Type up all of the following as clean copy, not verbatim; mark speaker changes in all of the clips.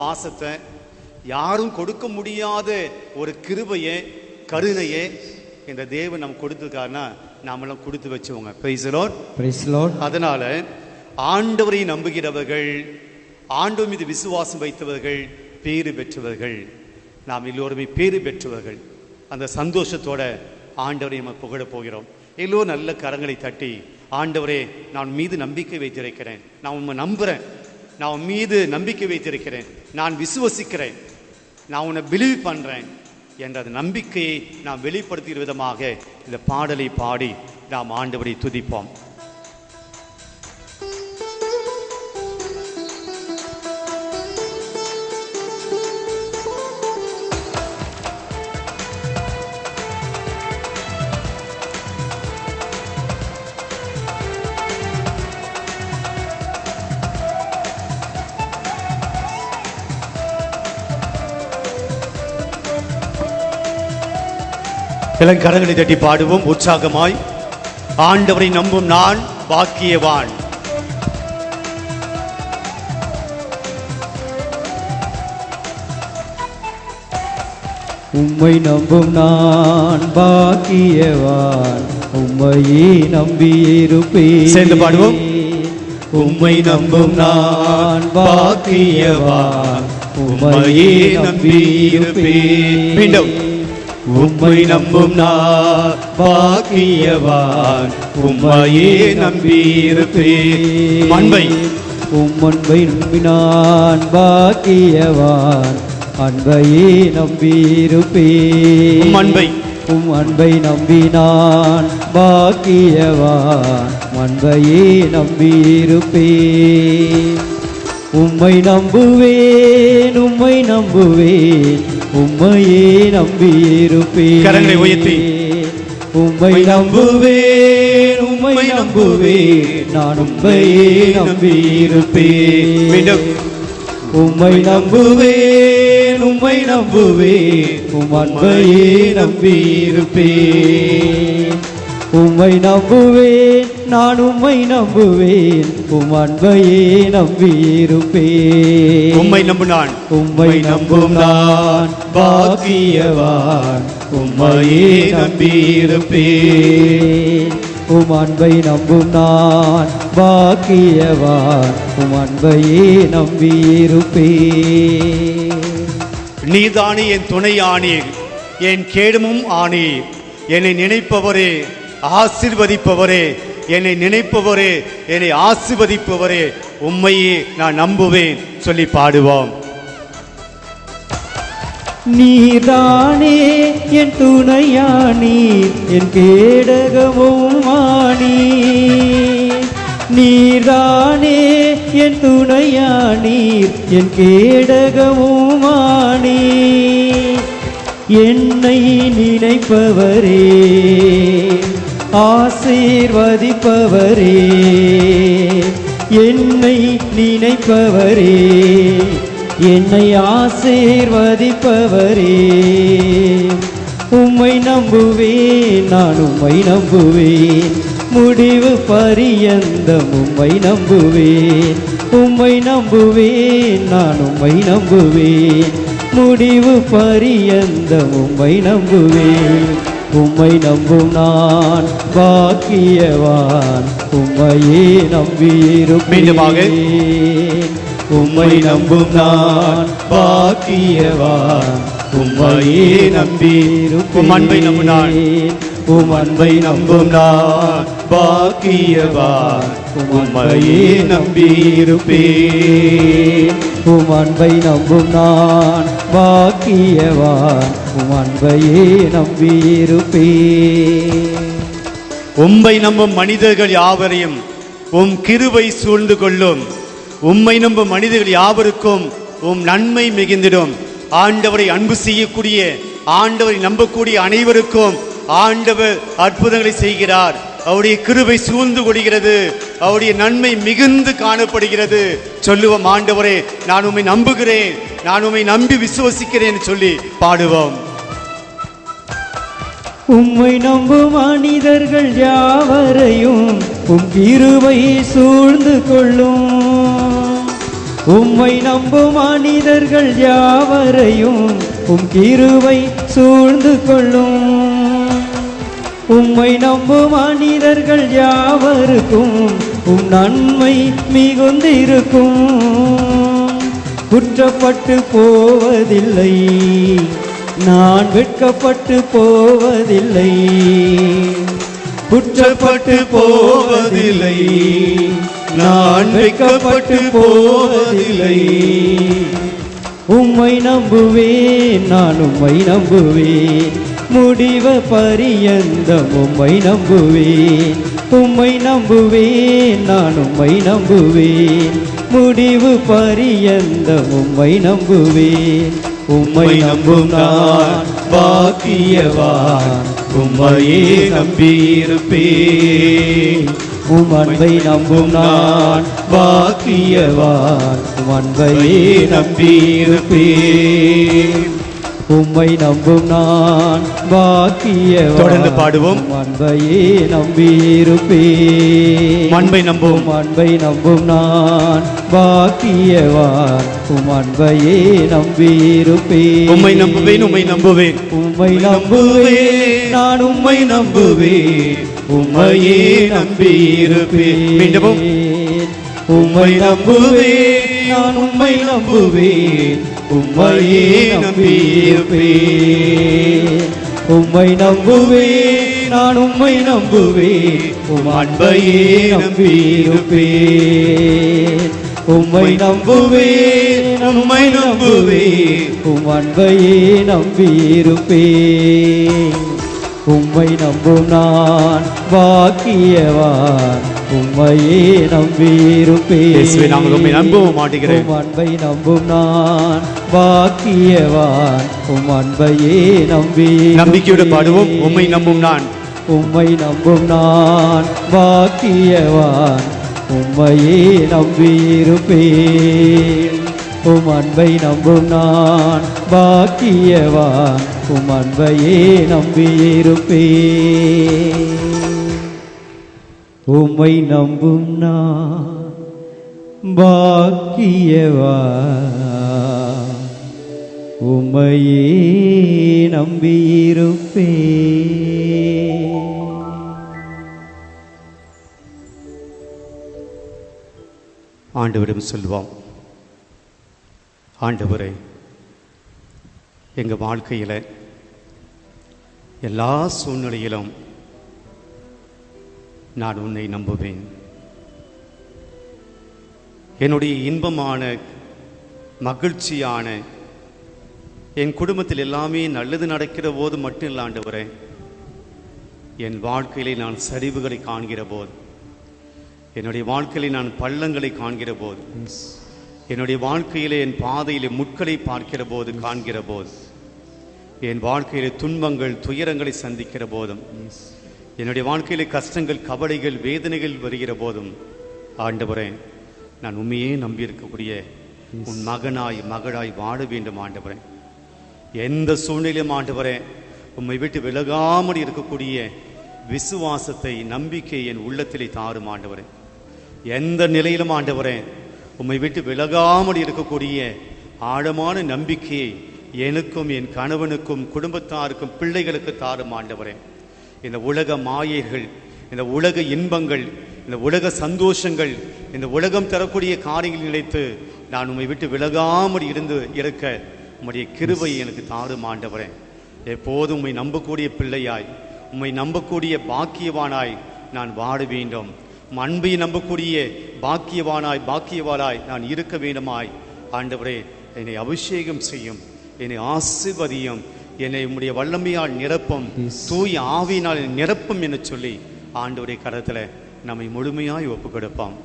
Speaker 1: பாசத்தை யாரும் கொடுக்க முடியாத ஒரு கிருபையை கருணையை இந்த தேவன் நம்ம கொடுத்துருக்காருன்னா நாமெல்லாம் கொடுத்து வச்சவங்க. Price the Lord,
Speaker 2: praise the Lord.
Speaker 1: அதனால ஆண்டவரை நம்புகிறவர்கள், ஆண்டவர் மீது விசுவாசம் வைத்தவர்கள் பேறு பெற்றவர்கள். நாம் எல்லோருமே பேறு பெற்றவர்கள். அந்த சந்தோஷத்தோட ஆண்டவரை நம்ம புகழ போகிறோம். எல்லோரும் நல்ல கரங்களை தட்டி, ஆண்டவரே நான் மீது நம்பிக்கை வைத்திருக்கிறேன், நான் உண்மை நம்புகிறேன், நான் உன் மீது நம்பிக்கை வைத்திருக்கிறேன், நான் விசுவசிக்கிறேன், நான் உன்னை பிலீவ் பண்ணுறேன் என்ற அந்த நம்பிக்கையை நாம் வெளிப்படுத்துகிற விதமாக இந்த பாடலை பாடி நாம் ஆண்டவரை துதிப்போம். எல்லாம் கரங்களை தட்டி பாடுவோம் உற்சாகமாய். ஆண்டவரை நம்பும் நான் பாக்கியவான்.
Speaker 2: உம்மை நம்பும் நான் பாக்கியவான், உம்மையே நம்பியிருப்பேன்.
Speaker 1: சேர்ந்து பாடுவோம். உம்மை நம்பும் நான் பாக்கியவான், உம்மையே நம்பியிருப்பேன். மீண்டும். உம்மை நம்பும் நான் பாக்கியவான், உம்மையே நம்பியிருப்பேன். அன்பை
Speaker 2: உம்மன்பை நம்பினான் பாக்கியவான், அன்பையே நம்பியிருப்பேன்.
Speaker 1: அன்பை
Speaker 2: அன்பை நம்பினான் பாக்கியவான், அன்பையே நம்பியிருப்பேன். உம்மை நம்புவேன், உம்மை நம்புவேன், உம்மையே நம்பியிருப்பேன்.
Speaker 1: கரங்களை உயர்த்தி.
Speaker 2: உம்மை நம்புவேன், உம்மை நம்புவேன், நான் உம்மையே நம்பியிருப்பேன்.
Speaker 1: மீண்டும்.
Speaker 2: உம்மை நம்புவேன், உம்மை நம்புவேன், உம் அன்பையே நம்பியிருப்பேன். உம்மை நம்புவேன், நான் உம்மை நம்புவேன், உம் அன்பையே நம்பியிருப்பேன்.
Speaker 1: உம்மை நம்புனான்,
Speaker 2: உம்மை நம்பும் நான் பாக்கியவான், உம்மையே நம்பியிருப்பேன். உம் அன்பை நம்பும் நான் பாக்கியவான், உம் அன்பையே நம்பியிருப்பேன்.
Speaker 1: நீதானே என் துணை ஆனீர், என் கேடமும் ஆனீர். என்னை நினைப்பவரே, ஆசீர்வதிப்பவரே, என்னை நினைப்பவரே, என்னை ஆசீர்வதிப்பவரே, உம்மையே நான் நம்புவேன் சொல்லி பாடுவோம்.
Speaker 2: நீதானே என் துணையானீர், என் கேடகமும் ஆனீர். நீதானே என் துணையானீர், என் கேடகமும் ஆனீர். என்னை நினைப்பவரே, ஆசீர்வதிப்பவரே, என்னை நினைப்பவரே, என்னை ஆசீர்வதிப்பவரே. உம்மை நம்புவேன், நான் உம்மை நம்புவேன், முடிவு பரியந்தம் உம்மை நம்புவேன். உம்மை நம்புவேன், நான் உம்மை நம்புவேன், முடிவு பரியந்தம் உம்மை நம்புவேன். உம்மை நம்பும் நான் பாக்கியவான், உம்மையே நம்பியிருப்பேன். உம்மை நம்பும் நான் பாக்கியவான், உம்மையே நம்பியிருப்பேன்.
Speaker 1: அன்பை நம்பினான்.
Speaker 2: உம் அன்பை நம்பும் நான் பாக்கியவான், உம்மையே நம்பியிருப்பேன். உம் அன்பை நம்பும் நான் பாக்கியவான், உம் அன்பையே நம்பியிருப்பேன்.
Speaker 1: உம்மை நம்பும் மனிதர்கள் யாவரையும் உம் கிருபை சூழ்ந்து கொள்ளும். உம்மை நம்பும் மனிதர்கள் யாவருக்கும் உம் நன்மை மிகுந்திடும். ஆண்டவரை அன்பு செய்யக்கூடிய, ஆண்டவரை நம்பக்கூடிய அனைவருக்கும் ஆண்டவர் அற்புதங்களை செய்கிறார். அவருடைய கிருபை சூழ்ந்து கொள்கிறது, அவருடைய நன்மை மிகுந்து காணப்படுகிறது. சொல்லுவோம், ஆண்டவரே நான் உம்மை நம்புகிறேன், நான் உம்மை நம்பி விசுவசிக்கிறேன் சொல்லி பாடுவோம்.
Speaker 2: உம்மை நம்பும் மனிதர்கள் யாவரையும் உம் கிருபை சூழ்ந்து கொள்ளும். உம்மை நம்பும் மனிதர்கள் யாவரையும் உம் கிருபை சூழ்ந்து கொள்ளும். உம்மை நம்பும் மனிதர்கள் யாவருக்கும் உம் நன்மை மிகுந்திருக்கும். குற்றப்பட்டு போவதில்லை, நான் வெட்கப்பட்டு போவதில்லை.
Speaker 1: குற்றப்பட்டு போவதில்லை, நான் வெட்கப்பட்டு போவதில்லை.
Speaker 2: உம்மை நம்புவேன், நான் உம்மை நம்புவேன், முடிவ பரியந்தம் உம்மை நம்புவேன். உம்மை நம்புவேன், நான் உம்மை நம்புவேன், முடிவு பரியந்தம் உம்மை நம்புவேன். உம்மை நம்பும் நான் பாக்கியவான்,
Speaker 1: உம்மையே நம்பியிருப்பேன்.
Speaker 2: உம் அன்பை நம்பும் நான் பாக்கியவான், உம் அன்பையே நம்பியிருப்பேன். உம்மை நம்பும் நான் பாக்கியவான்,
Speaker 1: தொடர்ந்து பாடுவோம்.
Speaker 2: உம் அன்பையே நம்பியிருப்பேன்.
Speaker 1: அன்பை நம்பும்,
Speaker 2: உம் அன்பை நம்பும் நான் பாக்கியவான், உம் அன்பையே நம்பியிருப்பேன்.
Speaker 1: உம்மை நம்புவேன், உம்மை நம்புவேன்,
Speaker 2: உம்மை நம்புவேன், நான் உம்மை நம்புவேன்,
Speaker 1: உம்மையே நம்பியிருப்பேன். மீண்டும்
Speaker 2: உம்மை நம்புவேன், நான் உம்மை நம்புவேன், உம்மையே நம்பியிருப்பேன். உம்மை நம்புவேன், நான் உம்மை நம்புவேன், உம் அன்பையே நம்பியிருப்பேன். உம்மை நம்புவேன், உம்மை நம்புவேன், உம் அன்பையே நம்பியிருப்பேன். உம்மை நம்பும் நான் பாக்கியவான், உம்மையே நம்பியிருப்பேன்.
Speaker 1: இயேசுவே, நாங்கள் உம்மை நம்பவும் மாட்டேங்கிறேன்.
Speaker 2: உம் அன்பை நம்பும் நான் பாக்கியவான், உம் அன்பையே நம்பியிருப்பேன்.
Speaker 1: நம்பிக்கையோடு பாடுவோம். உம்மை நம்பும் நான்,
Speaker 2: உம்மை நம்பும் நான் பாக்கியவான், உம்மையே நம்பியிருப்பேன். உம் அன்பை நம்பும் நான் பாக்கியவான், உம் அன்பையே நம்பியிருப்பேன். உம்மை நம்பும் நான் பாக்கியவான், உம்மையே நம்பியிருப்பேன்.
Speaker 1: ஆண்டவரிடம் சொல்வோம். ஆண்டவரே, எங்கள் வாழ்க்கையில் எல்லா சூழ்நிலையிலும் நான் உன்னை நம்புவேன். என்னுடைய இன்பமான மகிழ்ச்சியான என் குடும்பத்தில் எல்லாமே நல்லது நடக்கிற போது மட்டும் இல்லை ஆண்டவரே, என் வாழ்க்கையிலே நான் சரிவுகளை காண்கிற போது, என்னுடைய வாழ்க்கையிலே நான் பள்ளங்களை காண்கிற போது, என்னுடைய வாழ்க்கையிலே என் பாதையிலே முட்களை பார்க்கிற போது, காண்கிற போது, என் வாழ்க்கையிலே துன்பங்கள் துயரங்களை சந்திக்கிற போதும், என்னுடைய வாழ்க்கையிலே கஷ்டங்கள் கவலைகள் வேதனைகள் வருகிற போதும், ஆண்டவரே, நான் உண்மையே நம்பியிருக்கக்கூடிய உன் மகனாய் மகளாய் வாழ வேண்டும் ஆண்டவரே. எந்த சூழ்நிலையும் ஆண்டவரே, உம்மை விட்டு விலகாமல் இருக்கக்கூடிய விசுவாசத்தை நம்பிக்கை என் உள்ளத்திலே தாரும் ஆண்டவரே. எந்த நிலையிலும் ஆண்டவரே, உம்மை விட்டு விலகாமல் இருக்கக்கூடிய ஆழமான நம்பிக்கையை எனக்கும் என் கணவனுக்கும் குடும்பத்தாருக்கும் பிள்ளைகளுக்கு தாரும் ஆண்டவரே. இந்த உலக மாயைகள், இந்த உலக இன்பங்கள், இந்த உலக சந்தோஷங்கள், இந்த உலகம் தரக்கூடிய காரியங்கள் நினைத்து நான் உம்மை விட்டு விலகாமல் இருக்க உம்முடைய கிருபை எனக்கு தாரும் ஆண்டவரே. எப்போதும் உம்மை நம்பக்கூடிய பிள்ளையாய், உம்மை நம்பக்கூடிய பாக்கியவானாய் நான் வாழ வேண்டும். அன்பை நம்பக்கூடிய பாக்கியவானாய் நான் இருக்க வேண்டுமாய் ஆண்டவரே, என்னை அபிஷேகம் செய்யும், என்னை ஆசீர்வதியும், என்னை உம்முடைய வல்லமையால் நிரப்பும், தூய ஆவியினால் நிரப்பும் என சொல்லி ஆண்டவருடைய கரத்தில் நம்மை முழுமையாய் ஒப்பு கொடுப்போம்.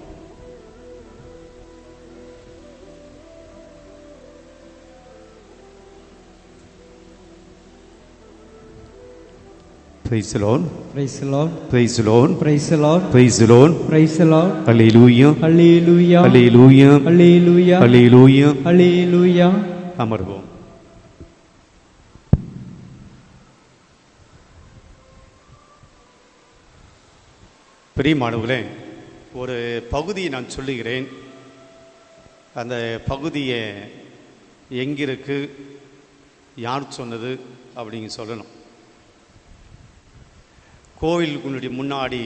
Speaker 1: Praise the Lord.
Speaker 2: Praise the Lord.
Speaker 1: Praise the Lord.
Speaker 2: Praise the Lord.
Speaker 1: Praise the Lord.
Speaker 2: Praise the Lord.
Speaker 1: Hallelujah.
Speaker 2: Hallelujah.
Speaker 1: Hallelujah.
Speaker 2: Hallelujah.
Speaker 1: Hallelujah.
Speaker 2: Hallelujah.
Speaker 1: அமர்வோம். பிரியமானவர்களே, ஒரு பகுதியை நான் சொல்லுகிறேன். அந்த பகுதியை எங்கிருக்கு, யார் சொன்னது அப்படிங்க சொல்லணும். கோவிலுக்குள்ளுடைய முன்னாடி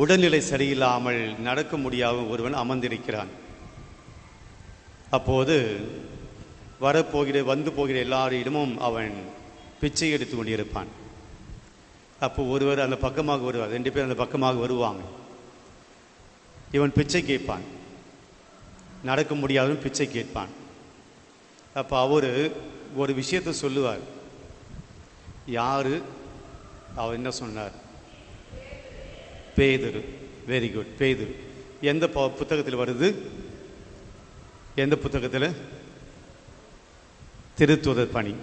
Speaker 1: உடல்நிலை சரியில்லாமல் நடக்க முடியாத ஒருவன் அமர்ந்திருக்கிறான். அப்போது வந்து போகிற எல்லாரிடமும் அவன் பிச்சை எடுத்து கொண்டிருப்பான். அப்போ ஒருவர் அந்த பக்கமாக வருவார், 2 பேர் அந்த பக்கமாக வருவாங்க. இவன் பிச்சை கேட்பான், நடக்க முடியாதவன் பிச்சை கேட்பான். அப்போ அவர் ஒரு விஷயத்தை சொல்லுவார். யாரு? அவர் என்ன சொன்னார்? பேதுரு. வெரி குட், பேதுரு. எந்த புத்தகத்தில் வருது? எந்த புத்தகத்தில்? திருத்துதர் பணி,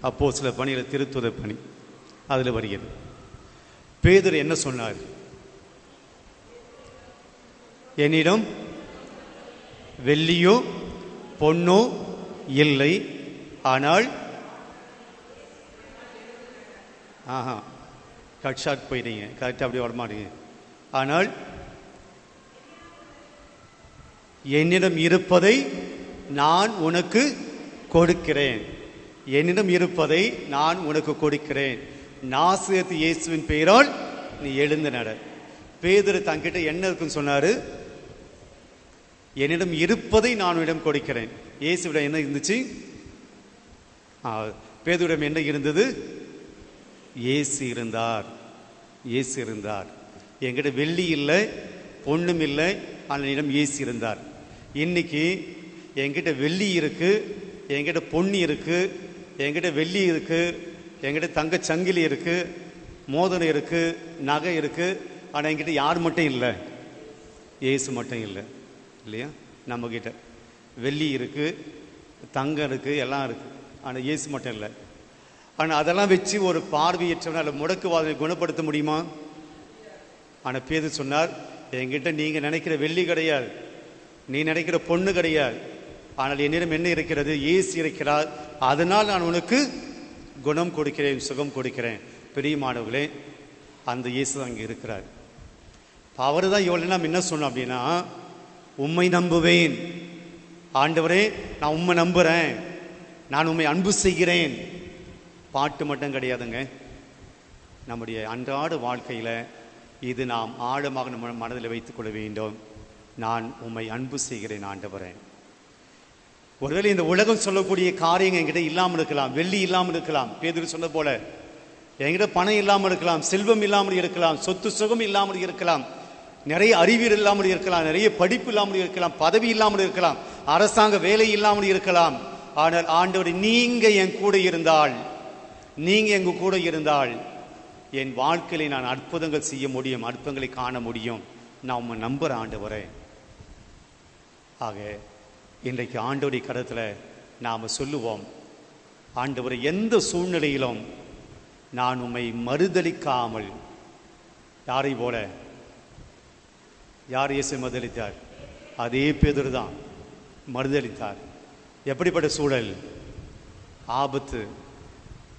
Speaker 1: அப்போஸ்தலர் பணியில் திருத்துதர் பணி, அதில் வருகிறது. பேதுரு என்ன சொன்னார்? என்னிடம் வெள்ளியோ பொன்னோ இல்லை, ஆனால் கட் ஷாட் போயிட்டீங்க, கரெக்டாக அப்படி வரமாட்டீங்க. ஆனால் என்னிடம் இருப்பதை நான் உனக்கு கொடுக்கிறேன். என்னிடம் இருப்பதை நான் உனக்கு கொடுக்கிறேன். நாசரேத்து இயேசுவின் பெயரால் நீ எழுந்து நட. பேதுரு தங்கிட்ட என்ன இருக்குன்னு சொன்னாரு? என்னிடம் இருப்பதை நான் உன்னிடம் கொடுக்கிறேன். இயேசுவிடம் என்ன இருந்துச்சு? பேதுருவிடம் என்ன இருந்தது? இயேசு இருந்தார். இயேசு இருந்தார். என்கிட்ட வெள்ளி இல்லை, பொண்ணும் இல்லை, ஆனால் என்னிடம் இயேசு இருந்தார். இன்னைக்கு என்கிட்ட வெள்ளி இருக்கு, என்கிட்ட பொண்ணு இருக்கு, என்கிட்ட வெள்ளி இருக்கு, என்கிட்ட தங்க சங்கிலி இருக்கு, மோதிரம் இருக்கு, நகை இருக்கு, ஆனால் என்கிட்ட யார் மட்டும் இல்லை? இயேசு மட்டும் இல்லை. இல்லையா? நம்மக்கிட்ட வெள்ளி இருக்கு, தங்கம் இருக்கு, எல்லாம் இருக்கு, ஆனால் இயேசு மட்டும் இல்லை. ஆனால் அதெல்லாம் வச்சு ஒரு பார்வையற்றவனால் முடக்குவாதத்தை குணப்படுத்த முடியுமா? ஆனால் பேதுரு சொன்னார், என்கிட்ட நீங்கள் நினைக்கிற வெள்ளி கிடையாது, நீ நினைக்கிற பொண்ணு கிடையாது, ஆனால் என்னிடம் என்ன இருக்கிறது? இயேசு இருக்கிறார். அதனால் நான் உனக்கு குணம் கொடுக்கிறேன், சுகம் கொடுக்கிறேன். பிரியமானவர்களே, அந்த இயேசு அங்கே இருக்கிறார். அவரு தான் இவ்வளோ நம்ம என்ன சொன்னோம் அப்படின்னா, உம்மை நம்புவேன் ஆண்டவரே, நான் உம்மை நம்புகிறேன், நான் உம்மை அன்பு செய்கிறேன். பாட்டு மட்டும் கிடையாதுங்க, நம்முடைய அன்றாட வாழ்க்கையில் இது நாம் ஆழமாக நம்ம மனதில் வைத்துக் கொள்ள வேண்டும். நான் உம்மை அன்பு செய்கிறேன் ஆண்டவரே. ஒருவேளை இந்த உலகம் சொல்லக்கூடிய காரியங்கள் என்கிட்ட இல்லாமல் இருக்கலாம், வெள்ளி இல்லாமல் இருக்கலாம், பேதுரு சொன்ன போல என்கிட்ட பணம் இல்லாமல் இருக்கலாம், செல்வம் இல்லாமல் இருக்கலாம், சொத்து சுகம் இல்லாமல் இருக்கலாம், நிறைய அறிவியல் இல்லாமல் இருக்கலாம், நிறைய படிப்பு இல்லாமல் இருக்கலாம், பதவி இல்லாமல் இருக்கலாம், அரசாங்க வேலை இல்லாமல் இருக்கலாம். ஆனால் ஆண்டவர், நீங்க என் கூட இருந்தால், நீங்க எங்க கூட இருந்தால் என் வாழ்க்கையில நான் அற்புதங்கள் செய்ய முடியும், அற்புதங்களை காண முடியும். நான் உம்மை நம்புற ஆண்டவரே. ஆக இன்றைக்கு ஆண்டவருடைய கருத்துல நாம சொல்லுவோம், ஆண்டவரை எந்த சூழ்நிலையிலும் நான் உம்மை மறுதலிக்காமல். யாரை போல? யார் இயேசு மறுதலித்தார்? அதே பேதுரு தான் மறுதலித்தார். எப்படிப்பட்ட சூழல்? ஆபத்து.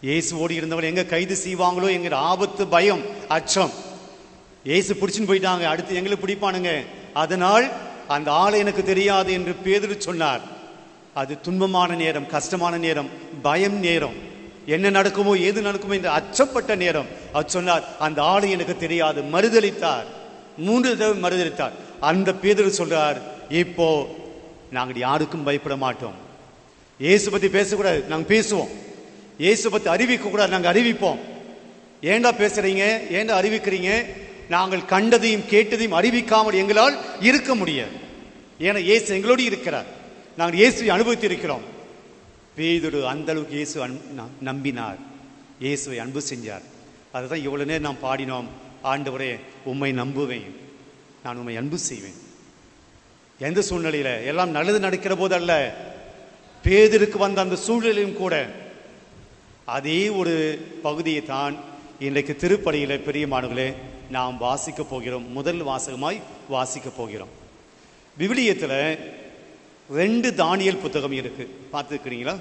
Speaker 1: இயேசு ஓடி இருந்தவர்கள் எங்க கைது செய்வாங்களோ என்கிற ஆபத்து, பயம், அச்சம். இயேசு பிடிச்சுன்னு போயிட்டாங்க, அடுத்து எங்களை பிடிப்பானுங்க, அதனால் அந்த ஆளை எனக்கு தெரியாது என்று பேதுரு சொன்னார். அது துன்பமான நேரம், கஷ்டமான நேரம், பயம் நேரம், என்ன நடக்குமோ ஏது நடக்குமோ என்று அச்சப்பட்ட நேரம். அவர் சொன்னார், அந்த ஆளை எனக்கு தெரியாது, மறுதலித்தார். 3 தடவை மறுதலித்தார். அந்த பேதுரு சொல்றார், இப்போ நாங்கள் யாருக்கும் பயப்பட மாட்டோம். இயேசு பத்தி பேசக்கூடாது, நாங்கள் பேசுவோம். இயேசு பத்தி அறிவிக்க கூடாது, நாங்கள் அறிவிப்போம். ஏண்டா பேசுறீங்க, ஏண்டா அறிவிக்கிறீங்க? நாங்கள் கண்டதையும் கேட்டதையும் அறிவிக்காமல் எங்களால் இருக்க முடியாது. ஏன்னா இயேசு எங்களோடு இருக்கிறார், நாங்கள் இயேசுவை அனுபவித்து இருக்கிறோம். பேதுரு அந்த அளவுக்கு இயேசு நம்பினார், இயேசுவை அன்பு செஞ்சார். அதுதான் இவ்வளவு நேரம் நாம் பாடினோம், ஆண்டவரே உம்மை நம்புவேன், நான் உம்மை அன்பு செய்வேன். எந்த சூழ்நிலையில? எல்லாம் நல்லது நடக்கிற போது அல்ல, பேதுருக்கு வந்த அந்த சூழ்நிலையும் கூட அதே ஒரு பகுதியை தான் இன்றைக்கு திருப்பலியில பிரியமானவர்களே நாம் வாசிக்க போகிறோம். முதல் வாசகமாய் வாசிக்க போகிறோம். விவிலியத்தில் 2 தானியேல் புத்தகம் இருக்கு, பார்த்துக்கிறீங்களா?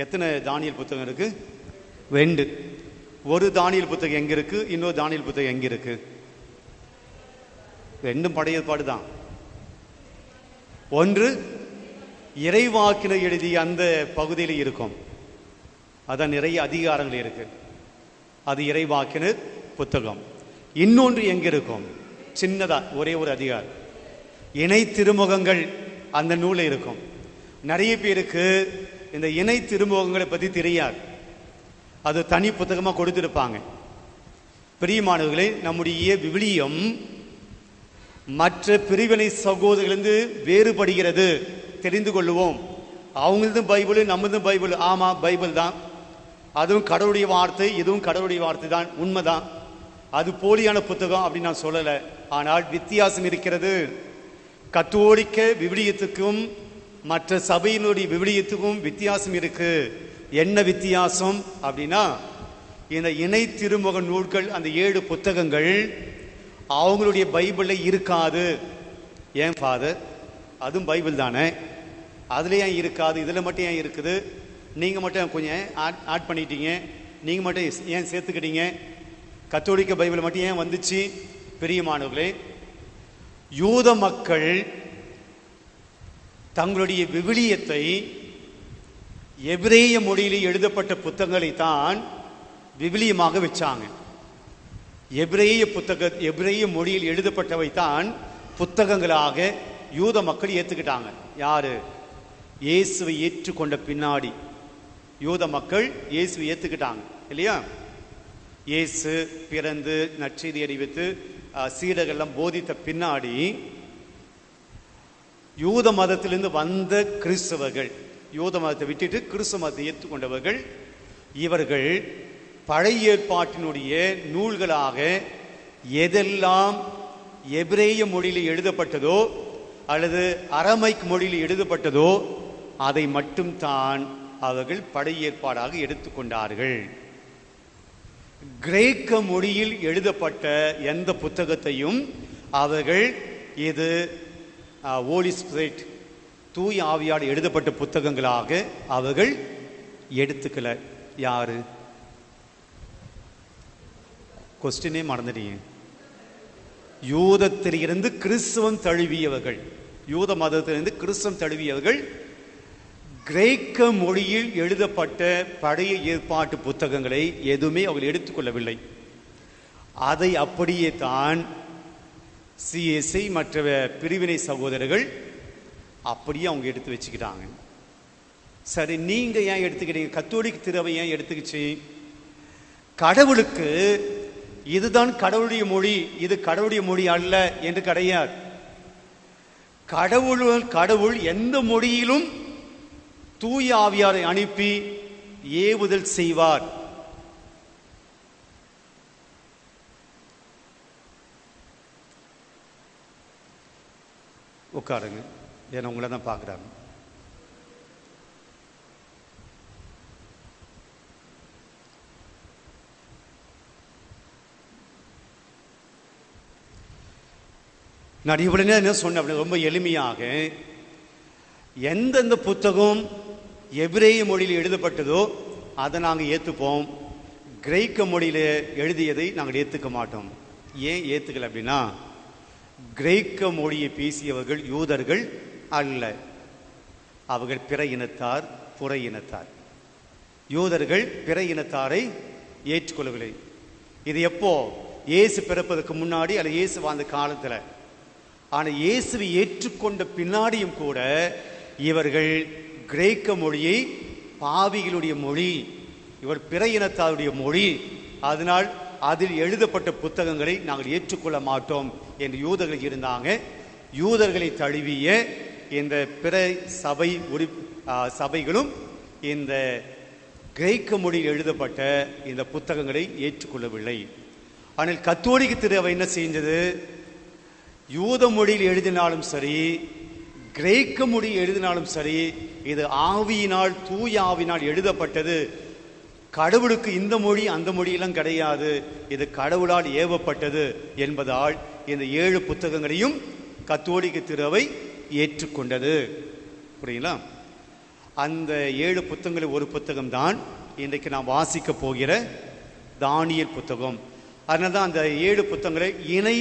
Speaker 1: எத்தனை தானியேல் புத்தகம் இருக்கு? 2. ஒரு தானியேல் புத்தகம் எங்க இருக்கு, இன்னொரு தானியேல் புத்தகம் எங்க இருக்கு? 2 பழைய ஏற்பாடு தான். ஒன்று இறைவாக்கினர் எழுதிய அந்த பகுதியில் இருக்கும். அதான் நிறைய அதிகாரங்கள் இருக்கு. அது இறைவாக்கினர் புத்தகம். இன்னொன்று எங்க இருக்கும்? சின்னதா ஒரே ஒரு அதிகாரம், இணை திருமுகங்கள் அந்த நூலில் இருக்கும். நிறைய பேருக்கு இந்த இணை திருமுகங்களை பற்றி தெரியாது. அது தனி புத்தகமாக கொடுத்திருப்பாங்க. பிரியமானவர்களே, நம்முடைய விவிலியம் மற்ற பிரிவினை சகோதரர்களிருந்து வேறுபடுகிறது. தெரிந்து கொள்ளுவோம். அவங்களது பைபிள், நம்மளது பைபிள். ஆமா, பைபிள் தான். அதுவும் கடவுளுடைய வார்த்தை, இதுவும் கடவுளுடைய வார்த்தை தான், உண்மைதான். அது போலியான புத்தகம் அப்படின்னு நான் சொல்லலை. ஆனால் வித்தியாசம் இருக்கிறது. கத்தோலிக்க விவிலியத்துக்கும் மற்ற சபையினுடைய விவிலியத்துக்கும் வித்தியாசம் இருக்கு. என்ன வித்தியாசம் அப்படின்னா, இந்த இணை திருமுக நூல்கள், அந்த 7 புத்தகங்கள் அவங்களுடைய பைபிளில் இருக்காது. ஏன் ஃபாதர், அதுவும் பைபிள் தானே, அதுல ஏன் இருக்காது, இதில் மட்டும் ஏன் இருக்குது? நீங்கள் மட்டும் கொஞ்சம் ஆட் பண்ணிட்டீங்க, நீங்கள் மட்டும் ஏன் சேர்த்துக்கிட்டீங்க? கத்தோலிக்க பைபிள் மட்டும் ஏன் வந்துச்சு? பிரியமானவர்களே, யூத மக்கள் தங்களுடைய விவிலியத்தை எபிரேய மொழியில் எழுதப்பட்ட புத்தகங்களை தான் விவிலியமாக வச்சாங்க. எபிரேய மொழியில் எழுதப்பட்டவை தான் புத்தகங்களாக யூத மக்கள் ஏற்றுக்கிட்டாங்க. யாரு? இயேசுவை ஏற்றுக்கொண்ட பின்னாடி யூத மக்கள் இயேசுவை ஏற்றுக்கிட்டாங்க இல்லையா? இயேசு பிறந்து நற்செய்தி அறிவித்து சீடர்கள்லாம் போதித்த பின்னாடி யூத மதத்திலிருந்து வந்த கிறிஸ்தவர்கள், யூத மதத்தை விட்டுட்டு கிறிஸ்தவ மதத்தை ஏற்றுக்கொண்டவர்கள், இவர்கள் பழைய ஏற்பாட்டினுடைய நூல்களாக எதெல்லாம் எபிரேய மொழியில் எழுதப்பட்டதோ அல்லது அரமைக் மொழியில் எழுதப்பட்டதோ அதை மட்டும் தான் அவர்கள் பழைய ஏற்பாடாக எடுத்துக்கொண்டார்கள். கிரேக்க மொழியில் எழுதப்பட்ட எந்த புத்தகத்தையும் அவர்கள் இது ஹோலி ஸ்பிரிட், தூய ஆவியால் எழுதப்பட்ட புத்தகங்களாக அவர்கள் எடுத்துக்கல. யாரு? கொஸ்டினே மறந்துட்டீங்க. யூதத்திலிருந்து கிறிஸ்தவம் தழுவியவர்கள், யூத மதத்திலிருந்து கிறிஸ்தவம் தழுவியவர்கள் கிரேக்க மொழியில் எழுதப்பட்ட பழைய ஏற்பாட்டு புத்தகங்களை எதுவுமே அவர்கள் எடுத்துக்கொள்ளவில்லை. அதை அப்படியே தான் சிஎஸ்ஐ மற்ற பிரிவினை சகோதரர்கள் அப்படியே அவங்க எடுத்து வச்சுக்கிட்டாங்க. சரி, நீங்க ஏன் எடுத்துக்கிட்டீங்க? கத்தோலிக்க திருவை ஏன் எடுத்துக்கிச்சு? கடவுளுக்கு இதுதான் கடவுளுடைய மொழி, இது கடவுளுடைய மொழி அல்ல என்று கிடையாது. கடவுள் எந்த மொழியிலும் தூய ஆவியாரை அனுப்பி ஏவுதல் செய்வார். உட்காருங்க, ஏன்னா உங்களை தான் பார்க்குறாங்க. நான் இவ்வளவு என்ன சொன்னேன், ரொம்ப எளிமையாக எந்தெந்த புத்தகம் எபிரேய மொழியில் எழுதப்பட்டதோ அதை நாங்கள் ஏற்றுப்போம். கிரேக்க மொழியில் எழுதியதை நாங்கள் ஏற்றுக்க மாட்டோம். ஏன் ஏற்றுக்கல அப்படின்னா, கிரேக்க மொழியை பேசியவர்கள் யூதர்கள் அல்ல, அவர்கள் பிற இனத்தார், புற இனத்தார். யூதர்கள் பிற இனத்தாரை ஏற்றுக்கொள்ளவில்லை. இது எப்போ? இயேசு பிறப்பதற்கு முன்னாடி அல்ல இயேசு வாழ்ந்த காலத்தில். ஆனால் இயேசுவை ஏற்றுக்கொண்ட பின்னாடியும் கூட இவர்கள் கிரேக்க மொழியை பாவிகளுடைய மொழி, இவர் பிற இனத்தாருடைய மொழி, அதனால் அதில் எழுதப்பட்ட புத்தகங்களை நாங்கள் ஏற்றுக்கொள்ள மாட்டோம் என்று யூதர்கள் இருந்தாங்க. யூதர்களை தழுவிய இந்த பிற சபைகளும் இந்த கிரேக்க மொழியில் எழுதப்பட்ட இந்த புத்தகங்களை ஏற்றுக்கொள்ளவில்லை. ஆனால் கத்தோலிக்க திருவை என்ன செஞ்சது? யூத மொழியில் எழுதினாலும் சரி, கிரேக்க மொழி எழுதினாலும் சரி, இது ஆவியினால், தூய ஆவியினால் எழுதப்பட்டது. கடவுளுக்கு இந்த மொழி அந்த மொழியெல்லாம் கிடையாது, இது கடவுளால் ஏவப்பட்டது என்பதால் இந்த 7 புத்தகங்களையும் கத்தோலிக்க திருவை ஏற்றுக்கொண்டது. புரியுங்களா? அந்த 7 புத்தகங்களில் ஒரு புத்தகம் தான் இன்றைக்கு நாம் வாசிக்க போகிற தானியேல் புத்தகம். அதனால தான் அந்த 7 புத்தகங்களை இணை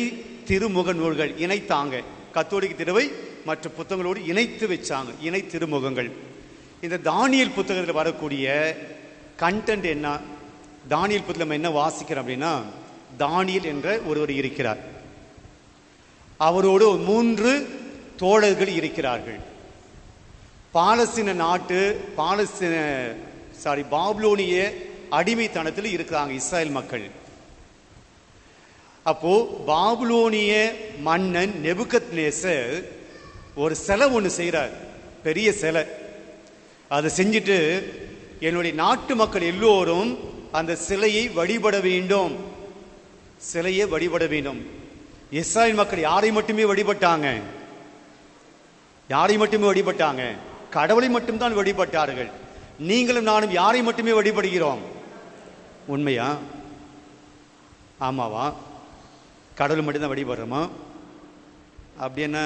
Speaker 1: திருமுக நூல்கள் இணைத்தாங்க. கத்தோலிக்க திருவை மற்ற புத்தகங்களோடு இணைத்து வச்சாங்க, இணை திருமுகங்கள். இந்த தானியேல் புத்தகத்தில் வரக்கூடிய கண்டென்ட் என்ன? தானியேல் புத்தகத்தில் நம்ம என்ன வாசிக்கிறோம் அப்படின்னா, தானியேல் என்ற ஒருவர் இருக்கிறார், அவரோடு 3 தோழர்கள் இருக்கிறார்கள். பாலஸ்தீன நாட்டு பாபிலோனிய அடிமைத்தனத்தில் இருக்கிறாங்க இஸ்ராயல் மக்கள். அப்போ பாபிலோனிய மன்னன் நேபுகத்நேசர் ஒரு சிலை ஒன்று செய்கிறார், பெரிய சிலை. அதை செஞ்சுட்டு என்னுடைய நாட்டு மக்கள் எல்லோரும் அந்த சிலையை வழிபட வேண்டும், சிலையை வழிபட வேண்டும். இஸ்ராயல் மக்கள் யாரை மட்டுமே வழிபட்டாங்க? யாரை மட்டுமே வழிபட்டாங்க? கடவுளை மட்டும்தான் வழிபட்டார்கள். நீங்களும் நானும் யாரை மட்டுமே வழிபடுகிறோம்? உண்மையா? ஆமாவா? கடவுள் மட்டும்தான் வழிபடுறோமா? அப்படி என்ன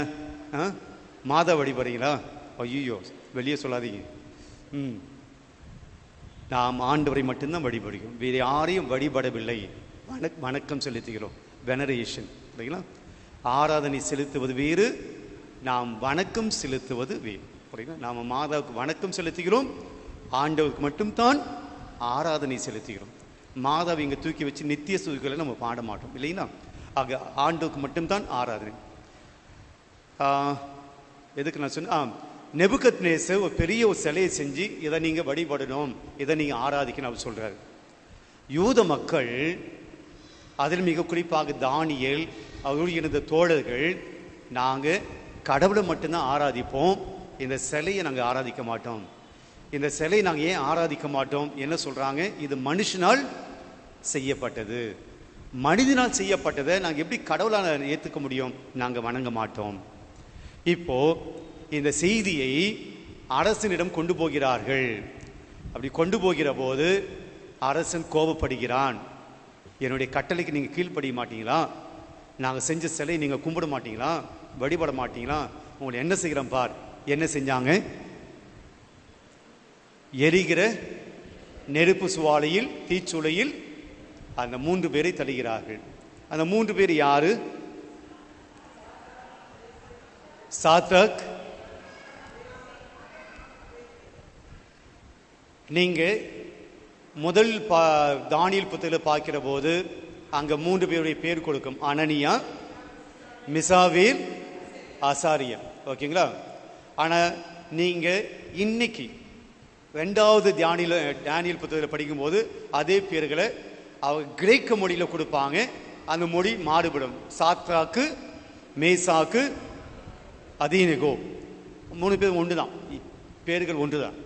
Speaker 1: மாதா வழிபடுறீங்களா? ஐயோ, வெளியே சொல்லாதீங்க. நாம் ஆண்டவரை மட்டும்தான் வழிபடுகிறோம், வேறு யாரையும் வழிபடவில்லை. வணக்கம் செலுத்துகிறோம், வெனரேஷன். சரிங்களா? ஆராதனை செலுத்துவது வேறு, நாம் வணக்கம் செலுத்துவது வேறு. சரிங்களா? நாம் மாதாவுக்கு வணக்கம் செலுத்துகிறோம், ஆண்டவருக்கு மட்டும்தான் ஆராதனை செலுத்துகிறோம். மாதாவை இங்கே தூக்கி வச்சு நித்திய சுதிகளை நம்ம பாட மாட்டோம், இல்லைங்களா? ஆக ஆண்டவருக்கு மட்டும்தான் ஆராதனை. எதுக்கு நான் சொன்னேன்? நேபுகத்நேசர் ஒரு பெரிய ஒரு சிலையை செஞ்சு இதை நீங்கள் வழிபடணும், இதை நீங்கள் ஆராதிக்கணும் அவர் சொல்கிறார். யூத மக்கள், அதில் மிக குறிப்பாக தானியேல் அவரோடு இருந்த தோழர்கள், நாங்கள் கடவுளை மட்டும்தான் ஆராதிப்போம், இந்த சிலையை நாங்கள் ஆராதிக்க மாட்டோம். இந்த சிலையை நாங்கள் ஏன் ஆராதிக்க மாட்டோம்? என்ன சொல்கிறாங்க? இது மனுஷனால் செய்யப்பட்டது, மனிதனால் செய்யப்பட்டதை நாங்கள் எப்படி கடவுளால் ஏற்றுக்க முடியும்? நாங்கள் வணங்க மாட்டோம். இப்போ இந்த செய்தியை அரசனிடம் கொண்டு போகிறார்கள். அப்படி கொண்டு போகிற போது அரசன் கோபப்படுகிறான். என்னுடைய கட்டளைக்கு நீங்கள் கீழ்ப்படிய மாட்டீங்களா? நாங்கள் செஞ்ச சிலையை நீங்கள் கும்பிட மாட்டீங்களா? வழிபட மாட்டீங்களா? உங்களை என்ன செய்கிறோம் பார். என்ன செஞ்சாங்க? எரிகிற நெருப்பு சுவாலையில், தீச்சுளையில் அந்த 3 பேரை தள்ளுகிறார்கள். அந்த 3 பேர் யாரு? சாத்ராக். நீங்க முதல் தானியேல் புத்தகத்தில் பார்க்கிற போது அங்க 3 பேருடைய பேர் கொடுக்கும், அனனியா, மிசாவேல், அசாரியா. ஓகேங்களா? ஆனா நீங்க இன்னைக்கு 2வது தானியேல் புத்தகத்தில் படிக்கும்போது அதே பேர்களை அவங்க கிரேக்க மொழியில் கொடுப்பாங்க. அந்த மொழி மாறுபடும். சாத்ராக்கு, மேசாக்கு, அதீனேகோ 3 பேர் ஒன்று தான், பேர்கள் ஒன்று தான்.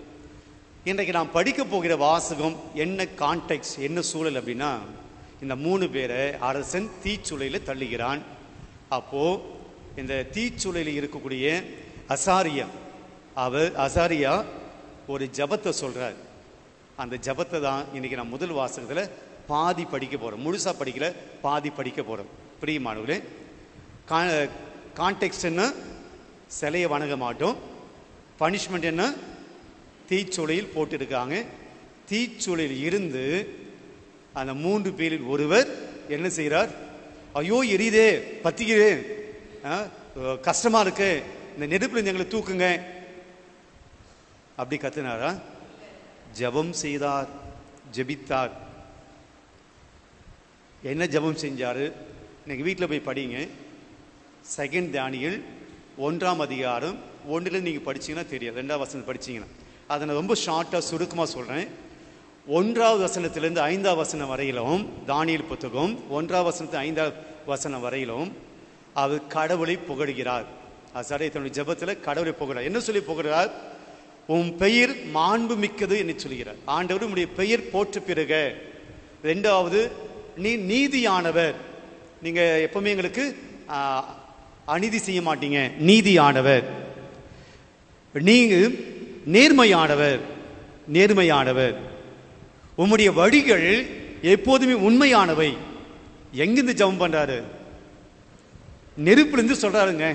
Speaker 1: இன்றைக்கு நாம் படிக்க போகிற வாசகம் என்ன கான்டெக்ட், என்ன சூழல் அப்படின்னா, இந்த 3 பேரை அரசன் தீச்சுளையில் தள்ளுகிறான். அப்போ இந்த தீச்சுளையில் இருக்கக்கூடிய அசாரியா ஒரு ஜபத்தை சொல்றார். அந்த ஜபத்தை தான் இன்னைக்கு நான் முதல் வாசகத்தில் பாதி படிக்க போறோம். முழுசா படிக்கல, பாதி படிக்க போறோம். பிரியமானவர்களே, கான்டெக்ட் என்ன? சிலையை வணங்க மாட்டோம். பனிஷ்மெண்ட் என்ன? தீச்சுளையில் போட்டிருக்காங்க. தீச்சுளையில் இருந்து அந்த 3 பேரில் ஒருவர் என்ன செய்கிறார்? ஐயோ எரியுதே, பத்திக்கிறே, கஷ்டமா இருக்கு, இந்த நெருப்புல எங்களை தூக்குங்க அப்படி கத்துனாரா? ஜபம் செய்தார், ஜபித்தார். என்ன ஜபம் செஞ்சாரு? இன்னைக்கு வீட்டில் போய் படிங்க. 2 தானியேல் 1ஆம் அதிகாரம் 1ல் நீங்கள் படிச்சீங்கன்னா தெரியாது, 2ஆம் வசனம் படிச்சீங்கன்னா. அதை நான் ரொம்ப ஷார்ட்டாக சுருக்கமாக சொல்கிறேன். 1ஆவது வசனத்திலிருந்து 5ஆம் வசனம் வரையிலும் தானியேல் புத்தகம் 1ஆம் வசனத்து 5ஆம் வசனம் வரையிலும் அவர் கடவுளை புகழ்கிறார். அசாரியா தன்னுடைய ஜபத்தில் கடவுளை புகழார். என்ன சொல்லி புகழ்கிறார்? உன் பெயர் மாண்பு மிக்கது என்று சொல்கிறார். ஆண்டவர் உடைய பெயர் போற்று பெறுக. 2வது, நீ நீதியானவர், நீங்க எப்பவுமே எங்களுக்கு அநீதி செய்ய மாட்டீங்க, நீதியானவர். நீங்க நேர்மையானவர், நேர்மையானவர். உம்முடைய வழிகள் எப்போதுமே உண்மையானவை. எங்கிருந்து ஜெபம் பண்றாரு? நெருப்புல இருந்து சொல்றாருங்க.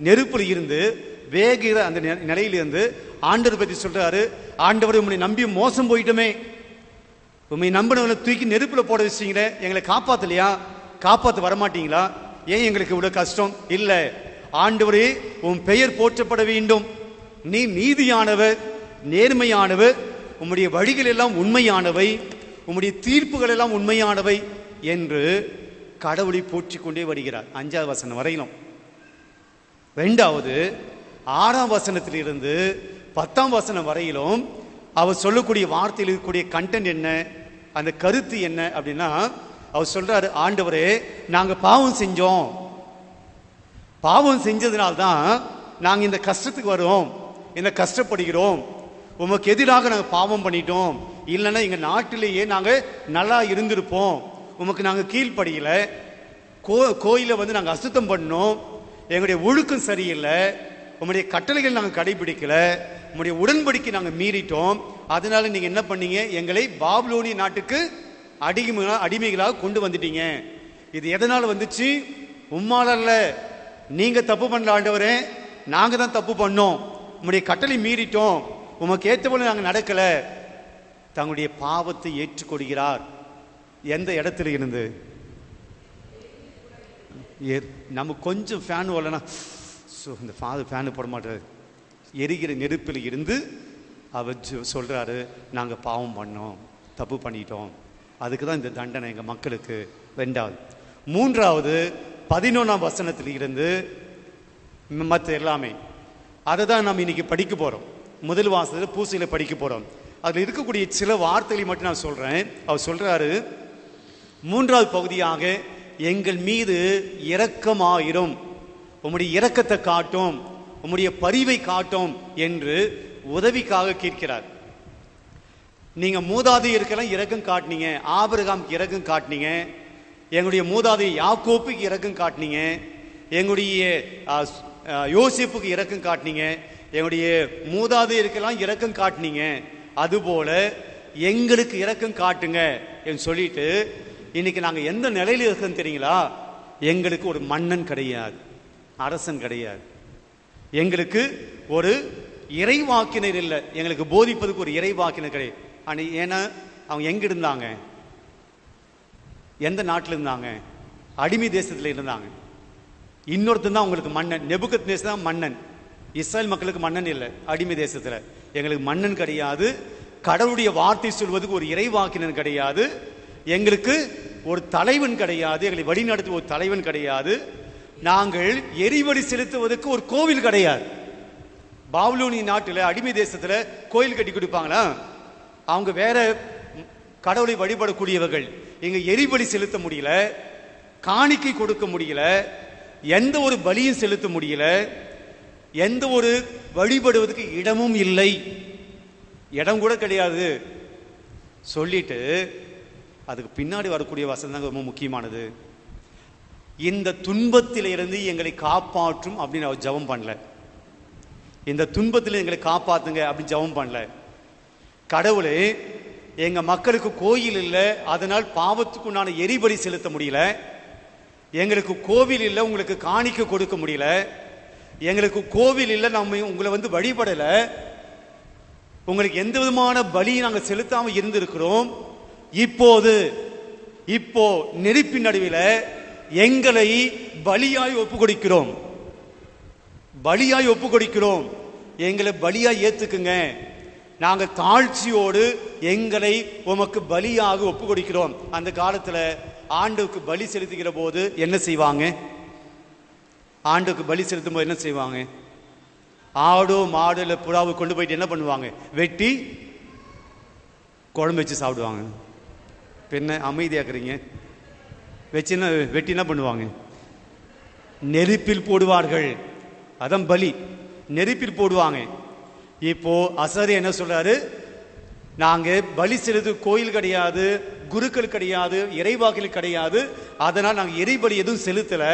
Speaker 1: நெருப்புல இருந்து வேகிற அந்த நிலையிலிருந்து ஆண்டவர் பற்றி சொல்றாரு. ஆண்டவர் உம்மை நம்பி மோசம் போயிட்டோமே, உண்மை நம்பினவங்களை தூக்கி நெருப்புல போட வச்சிங்களே, எங்களை காப்பாத்தலையா? காப்பாற்ற வரமாட்டீங்களா? ஏன் எங்களுக்கு இவ்வளவு கஷ்டம்? இல்லை, ஆண்டவரே உன் பெயர் போற்றப்பட வேண்டும், நீ நீதியானவர், நேர்மையானவர், உம்முடைய வழிகள் எல்லாம் உண்மையானவை, உம்முடைய தீர்ப்புகள் எல்லாம் உண்மையானவை என்று கடவுளை போற்றிக் கொண்டே வருகிறார் 5ஆவது வசனம் வரையிலும். 2வது 6ஆம் வசனத்திலிருந்து 10ஆம் வசனம் வரையிலும் அவர் சொல்லக்கூடிய வார்த்தையில் இருக்கக்கூடிய கண்டென்ட் என்ன, அந்த கருத்து என்ன அப்படின்னா, அவர் சொல்றாரு, ஆண்டவரே நாங்க பாவம் செஞ்சோம், பாவம் செஞ்சதுனால்தான் நாங்க இந்த கஷ்டத்துக்கு வரோம், இந்த கஷ்டப்படுகிறோம், உமக்கு எதிராக நாங்க பாவம் பண்ணிட்டோம், இல்லைன்னா எங்க நாட்டிலேயே நாங்க நல்லா இருந்திருப்போம், உமக்கு நாங்க கீழ்ப்படியல, கோயிலை வந்து நாங்க அசுத்தம் பண்ணோம், எங்களுடைய ஒழுக்கம் சரியில்லை, உங்களுடைய கட்டளைகள் நாங்க கடைபிடிக்கல, உங்களுடைய உடன்படிக்கை நாங்க மீறிட்டோம், அதனால நீங்க என்ன பண்ணீங்க, எங்களை பாபிலோனிய நாட்டுக்கு அடிமைகளாக கொண்டு வந்துட்டீங்க. இது எதனால வந்துச்சு, உம்மால அல்ல, நீங்க தப்பு பண்ணல ஆண்டவரே, நாங்க தான் தப்பு பண்ணோம், உங்களுடைய கட்டளை மீறிட்டோம், உமக்கு ஏற்ற போல நாங்க நடக்கல. தங்களுடைய பாவத்தை ஏற்றுக்கொள்கிறார். எந்த இடத்துல இருந்து? நம்ம கொஞ்சம் ஃபேன் வரலன்னா இந்த ஃபாதர் ஃபேனு போட மாட்டார், எரிகிற நெருப்பில் இருந்து அவர் சொல்றாரு, நாங்க பாவம் பண்ணோம், தப்பு பண்ணிட்டோம், அதுக்கு தான் இந்த தண்டனை எங்க மக்களுக்கு. 2வது 3வது 11ஆம் வசனத்தில் இருந்து மற்ற எல்லாமே அதை தான் நம்ம இன்னைக்கு படிக்க போறோம். முதல் வாசத்தில் பூசையில படிக்க போறோம். அதில் இருக்கக்கூடிய சில வார்த்தைகளை மட்டும் நான் சொல்றேன். அவர் சொல்றாரு, 3வது பகுதியாக எங்கள் மீது இரக்கமாயிரும், உம்முடைய இரக்கத்தை காட்டும், உம்முடைய பரிவை காட்டும் என்று உதவிக்காக கேட்கிறார். நீங்க மூதாதையருக்கெல்லாம் இரக்கம் காட்டினீங்க, ஆபிரகாமுக்கு இரக்கம் காட்டினீங்க, எங்களுடைய மூதாதை யாக்கோப்புக்கு இரக்கம் காட்டினீங்க, எங்களுடைய யோசேப்புக்கு இரக்கம் காட்டினீங்க, எங்களுடைய மூதாதையருக்கெல்லாம் இரக்கம் காட்டினீங்க, அதுபோல எங்களுக்கு இரக்கம் காட்டுங்க என்று சொல்லிட்டு, இன்னைக்கு நாங்க எந்த நிலையில இருக்கோம் தெரியுங்களா? எங்களுக்கு ஒரு மன்னன் கிடையாது, அரசன் கிடையாது, எங்களுக்கு ஒரு இறைவாக்கினர் இல்லை, எங்களுக்கு போதிப்பதுக்கு ஒரு இறைவாக்கினர் கிடையாது. ஏன்னா அவங்க எங்க இருந்தாங்க, எந்த நாட்டில் இருந்தாங்க? அடிமை தேசத்தில் இருந்தாங்க. இன்னொருத்தன் தான் உங்களுக்கு மன்னன், நெபுகத்நேசர் தான் மன்னன். இஸ்ரேல் மக்களுக்கு மன்னன் இல்லை அடிமை தேசத்தில். எங்களுக்கு மன்னன் கிடையாது, கடவுளுடைய வார்த்தை சொல்வதுக்கு ஒரு இறைவாக்கினர் கிடையாது, எங்களுக்கு ஒரு தலைவன் கிடையாது, எங்களை வழிநடத்து ஒரு தலைவன் கிடையாது, நாங்கள் எரிபலி செலுத்துவதற்கு ஒரு கோவில் கிடையாது. பாபிலோனிய நாட்டில் அடிமை தேசத்தில் கோயில் கட்டி கொடுப்பாங்களா? அவங்க வேற கடவுளை வழிபடக்கூடியவர்கள். இங்க எரிபலி செலுத்த முடியல, காணிக்கை கொடுக்க முடியல, எந்த ஒரு பலியும் செலுத்த முடியல, எந்த ஒரு வழிபடுவதற்கு இடமும் இல்லை, இடம் கூட கிடையாது சொல்லிட்டு, அதுக்கு பின்னாடி வரக்கூடிய வசனம் தான் ரொம்ப முக்கியமானது. இந்த துன்பத்திலிருந்து எங்களை காப்பாற்றும் அப்படின்னு அவர் ஜெபம் பண்ணல. இந்த துன்பத்தில் எங்களை காப்பாத்துங்க அப்படின்னு ஜெபம் பண்ணல. கடவுளே, எங்க மக்களுக்கு கோயில் இல்லை, அதனால் பாவத்துக்குண்டான எரிபலி செலுத்த முடியல, எங்களுக்கு கோவில் இல்லை, உங்களுக்கு காணிக்க கொடுக்க முடியல, எங்களுக்கு கோவில் இல்லை, நம்ம உங்களை வந்து வழிபடல, உங்களுக்கு எந்த விதமான பலியை நாங்கள் செலுத்தாம இருந்திருக்கிறோம், இப்போ நெருப்பின் நடுவில் எங்களை பலியாய் ஒப்பு கொடுக்கிறோம், பலியாய் ஒப்பு கொடுக்கிறோம், எங்களை பலியாய் ஏத்துக்குங்க, நாங்கள் தாழ்ச்சியோடு எங்களை உமக்கு பலியாக ஒப்பு கொடுக்கிறோம். அந்த காலத்துல ஆண்டுக்கு பலி செலுத்துகிற போது என்ன செய்வாங்க? ஆண்டுக்கு பலி செலுத்தும் போது என்ன செய்வாங்க? ஆடோ மாடு இல்லை புறாவை கொண்டு போயிட்டு என்ன பண்ணுவாங்க? வெட்டி குழம்பு வச்சு சாப்பிடுவாங்க. பின்ன அமைதியாக்குறீங்க, வச்சுன்னா வெட்டி என்ன பண்ணுவாங்க? நெருப்பில் போடுவார்கள். அதான் பலி, நெருப்பில் போடுவாங்க. இப்போ அசரி என்ன சொல்றாரு? நாங்க பலி செலுத்து கோயில் கிடையாது, குருக்கள் கிடையாது, இறைவாக்கில் கிடையாது, அதனால் நாங்கள் எரிபலி எதுவும் செலுத்தல.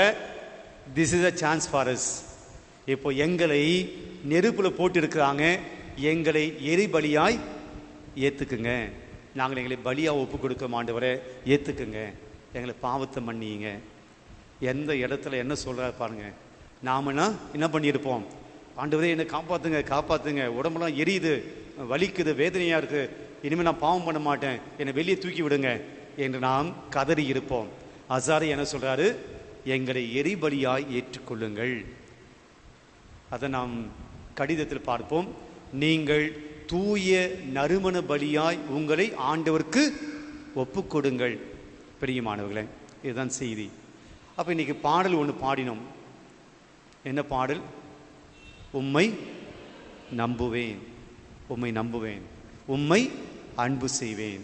Speaker 1: This is a chance for us. இப்போ எங்களை நெருப்புல போட்டு இருக்கிறாங்க, எங்களை எரிபலியாய் ஏத்துக்குங்க, நாங்கள் எங்களை பலியா ஒப்பு கொடுக்க ஆண்டவரே ஏத்துக்குங்க, எங்களை பாவத்தை மன்னியுங்க. எந்த இடத்துல என்ன சொல்றாரு பாருங்க. நாமனா என்ன பண்ணியிருப்போம்? ஆண்டவரே என்னை காப்பாத்துங்க காப்பாத்துங்க, உடம்பெல்லாம் எரியுது, வலிக்குது, வேதனையா இருக்கு, இனிமேல் நான் பாவம் பண்ண மாட்டேன், என்னை வெளியே தூக்கி விடுங்க என்று நாம் கதறி இருப்போம். அசாரி என்ன சொல்றாரு? எங்களை எரிபலியாய் ஏற்றுக்கொள்ளுங்கள். அதை நாம் கடிதத்தில் பார்ப்போம். நீங்கள் தூய நறுமண பலியாய் உங்களை ஆண்டவருக்கு ஒப்புக்கொடுங்கள். பிரியமானவர்களே, இதுதான் செய்தி. அப்போ இன்னைக்கு பாடல் ஒன்று பாடினோம். என்ன பாடல்? உம்மை நம்புவேன், உம்மை நம்புவேன், உம்மை அன்பு செய்வேன்,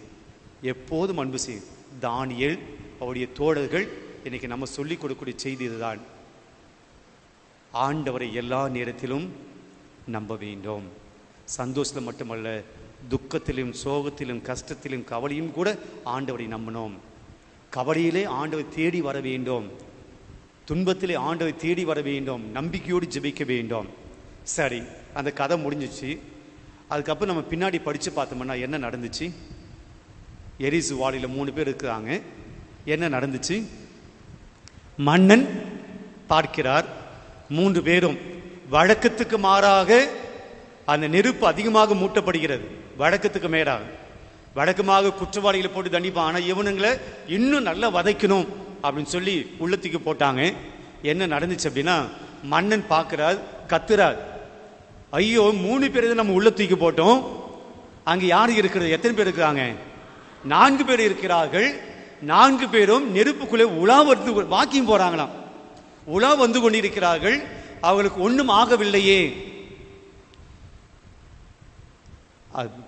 Speaker 1: எப்போதும் அன்பு செய்வேன். தானியேல் அவருடைய தோழர்கள் இன்னைக்கு நம்ம சொல்லிக் கொடுக்கக்கூடிய செய்தி இதுதான். ஆண்டவரை எல்லா நேரத்திலும் நம்ப வேண்டும். சந்தோஷத்தில் மட்டுமல்ல, துக்கத்திலும் சோகத்திலும் கஷ்டத்திலும் கவலையும் கூட ஆண்டவரை நம்பணும். கவலையிலே ஆண்டவரை தேடி வர வேண்டும், துன்பத்திலே ஆண்டவரை தேடி வர வேண்டும், நம்பிக்கையோடு ஜெபிக்க வேண்டும். சரி, அந்த கதை முடிஞ்சிச்சு. அதுக்கப்புறம் நம்ம பின்னாடி படித்து பார்த்தோம்னா என்ன நடந்துச்சு? எரிசு வாளியில் 3 பேர் இருக்கிறாங்க. என்ன நடந்துச்சு? மன்னன் பார்க்கிறார், 3 பேரும் வழக்கத்துக்கு மாறாக அந்த நெருப்பு அதிகமாக மூட்டப்படுகிறது. வழக்கத்துக்கு மேலாக வழக்கமாக குற்றவாளிகளை போட்டு தண்டிப்பான். ஆனால் இவனுங்களை இன்னும் நல்லா வதைக்கணும் அப்படின்னு சொல்லி உள்ளத்துக்கு போட்டாங்க. என்ன நடந்துச்சு அப்படின்னா, மன்னன் பார்க்கிறார், கத்துறார், ஐயோ 3 பேர் நம்ம உள்ளத்துக்கு போட்டோம், அங்கே யார் இருக்கிறது? எத்தனை பேர் இருக்கிறாங்க? 4 பேர் இருக்கிறார்கள். 4 பேரும் நெருப்புக்குள்ளே உலா வந்து வாக்கிங் போறாங்களாம். உலா வந்து கொண்டிருக்கிறார்கள். அவர்களுக்கு ஒன்றும் ஆகவில்லையே.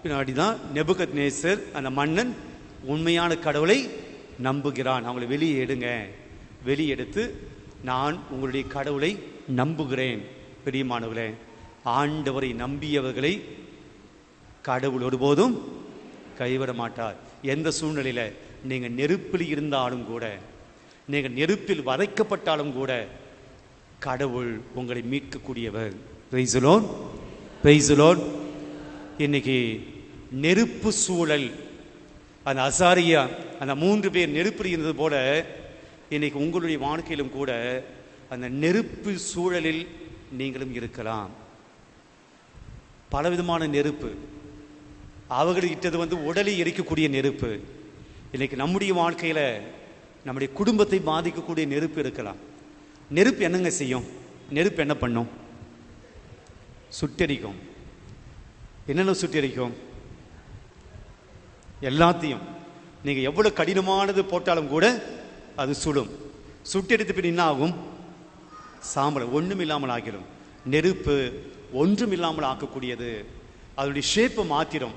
Speaker 1: பின்னாடிதான் நேபுகத்நேசர் அந்த மன்னன் உண்மையான கடவுளை நம்புகிறான். அவங்களை வெளியே எடுங்க, வெளியெடுத்து நான் உங்களுடைய கடவுளை நம்புகிறேன். பிரியமானவர்களே, ஆண்டவரை நம்பியவர்களை கடவுள் ஒருபோதும் கைவிட மாட்டார். எந்த சூழ்நிலையில நீங்க நெருப்பில் இருந்தாலும் கூட, நீங்க நெருப்பில் வதைக்கப்பட்டாலும் கூட கடவுள் உங்களை மீட்கக்கூடியவர். Praise the Lord, praise the Lord. இன்னைக்கு நெருப்பு சூழல், அந்த அசாரியா அந்த 3 பேர் நெருப்பில் இருந்தது போல இன்னைக்கு உங்களுடைய வாழ்க்கையிலும் கூட அந்த நெருப்பு சூழலில் நீங்களும் இருக்கலாம். பலவிதமான நெருப்பு, அவர்களிட்டது உடலை எரிக்கக்கூடிய நெருப்பு. இன்னைக்கு நம்முடைய வாழ்க்கையில் நம்முடைய குடும்பத்தை பாதிக்கக்கூடிய நெருப்பு இருக்கலாம். நெருப்பு என்னங்க செய்யும்? நெருப்பு என்ன பண்ணும்? சுட்டெரிக்கும். என்னென்ன சுட்டெரிக்கும்? எல்லாத்தையும். நீங்கள் எவ்வளோ கடினமானது போட்டாலும் கூட அது சுடும். சுட்டெரித்து பின் என்ன ஆகும்? சாம்பல், ஒன்றும் இல்லாமல் ஆகிடும். நெருப்பு ஒன்றும் இல்லாமல் ஆக்கக்கூடியது. அதனுடைய ஷேப்பை மாற்றிடும்,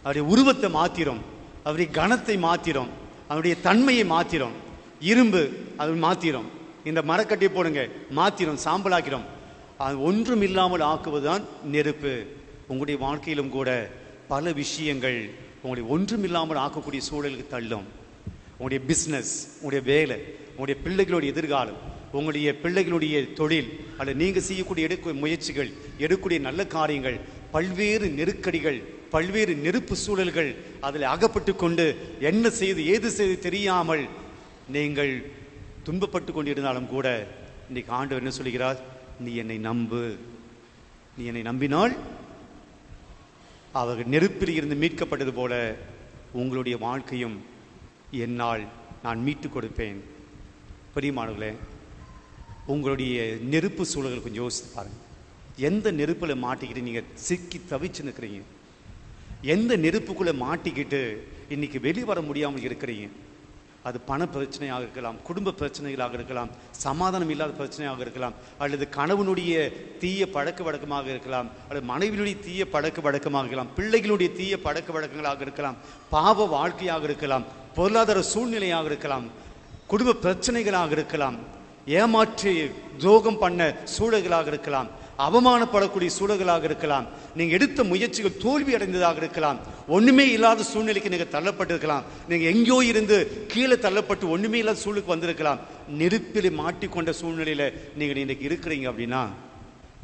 Speaker 1: அவருடைய உருவத்தை மாற்றிடும், அவருடைய கனத்தை மாற்றிடும், அவருடைய தன்மையை மாற்றிடும். இரும்பு அது மாற்றிடும். இந்த மரக்கட்டியை போடுங்க, மாற்றிடும், சாம்பலாக்கிடும். அது ஒன்றும் இல்லாமல் ஆக்குவதுதான் நெருப்பு. உங்களுடைய வாழ்க்கையிலும் கூட பல விஷயங்கள் உங்களுடைய ஒன்றும் இல்லாமல் ஆக்கக்கூடிய சூழலுக்கு தள்ளும். உங்களுடைய பிஸ்னஸ், உங்களுடைய வேலை, உங்களுடைய பிள்ளைகளுடைய எதிர்காலம், உங்களுடைய பிள்ளைகளுடைய தொழில், அல்லது நீங்கள் செய்யக்கூடிய எடுக்க முயற்சிகள், எடுக்கக்கூடிய நல்ல காரியங்கள், பல்வேறு நெருக்கடிகள், பல்வேறு நெருப்பு சூழல்கள், அதில் அகப்பட்டு கொண்டு என்ன செய்து ஏது செய்து தெரியாமல் நீங்கள் துன்பப்பட்டு கொண்டிருந்தாலும் கூட இன்னைக்கு ஆண்டவர் என்ன சொல்கிறார்? நீ என்னை நம்பு. நீ என்னை நம்பினால் அவர்கள் நெருப்பில் இருந்து மீட்கப்பட்டது போல உங்களுடைய வாழ்க்கையும் என்னால் நான் மீட்டு கொடுப்பேன். பிரியமானவர்களே, உங்களுடைய நெருப்பு சூழல்கள் கொஞ்சம் யோசித்து பாருங்கள். எந்த நெருப்பில் மாட்டிக்கிட்டு நீங்கள் சிக்கி தவிச்சு நிற்கிறீங்க? எந்த நெருப்புக்குள்ளே மாட்டிக்கிட்டு இன்னைக்கு வெளிவர முடியாமல் இருக்கிறீங்க? அது பண பிரச்சனையாக இருக்கலாம், குடும்ப பிரச்சனைகளாக இருக்கலாம், சமாதானம் இல்லாத பிரச்சனையாக இருக்கலாம், அல்லது கணவனுடைய தீய பழக்க வழக்கமாக இருக்கலாம், அல்லது மனைவியுடைய தீய பழக்க வழக்கமாக இருக்கலாம், பிள்ளைகளுடைய தீய பழக்க வழக்கங்களாக இருக்கலாம், பாவ வாழ்க்கையாக இருக்கலாம், பொருளாதார சூழ்நிலையாக இருக்கலாம், குடும்ப பிரச்சனைகளாக இருக்கலாம், ஏமாற்றி துரோகம் பண்ண சூழல்களாக இருக்கலாம், அவமானப்படக்கூடிய சூழல்களாக இருக்கலாம், நீங்கள் எடுத்த முயற்சிகள் தோல்வி அடைந்ததாக இருக்கலாம், ஒன்றுமே இல்லாத சூழ்நிலைக்கு நீங்கள் தள்ளப்பட்டிருக்கலாம், நீங்கள் எங்கேயோ இருந்து கீழே தள்ளப்பட்டு ஒன்றுமே இல்லாத சூழலுக்கு வந்திருக்கலாம். நெருப்பில் மாட்டிக்கொண்ட சூழ்நிலையில் நீங்கள் இன்றைக்கு இருக்கிறீங்க அப்படின்னா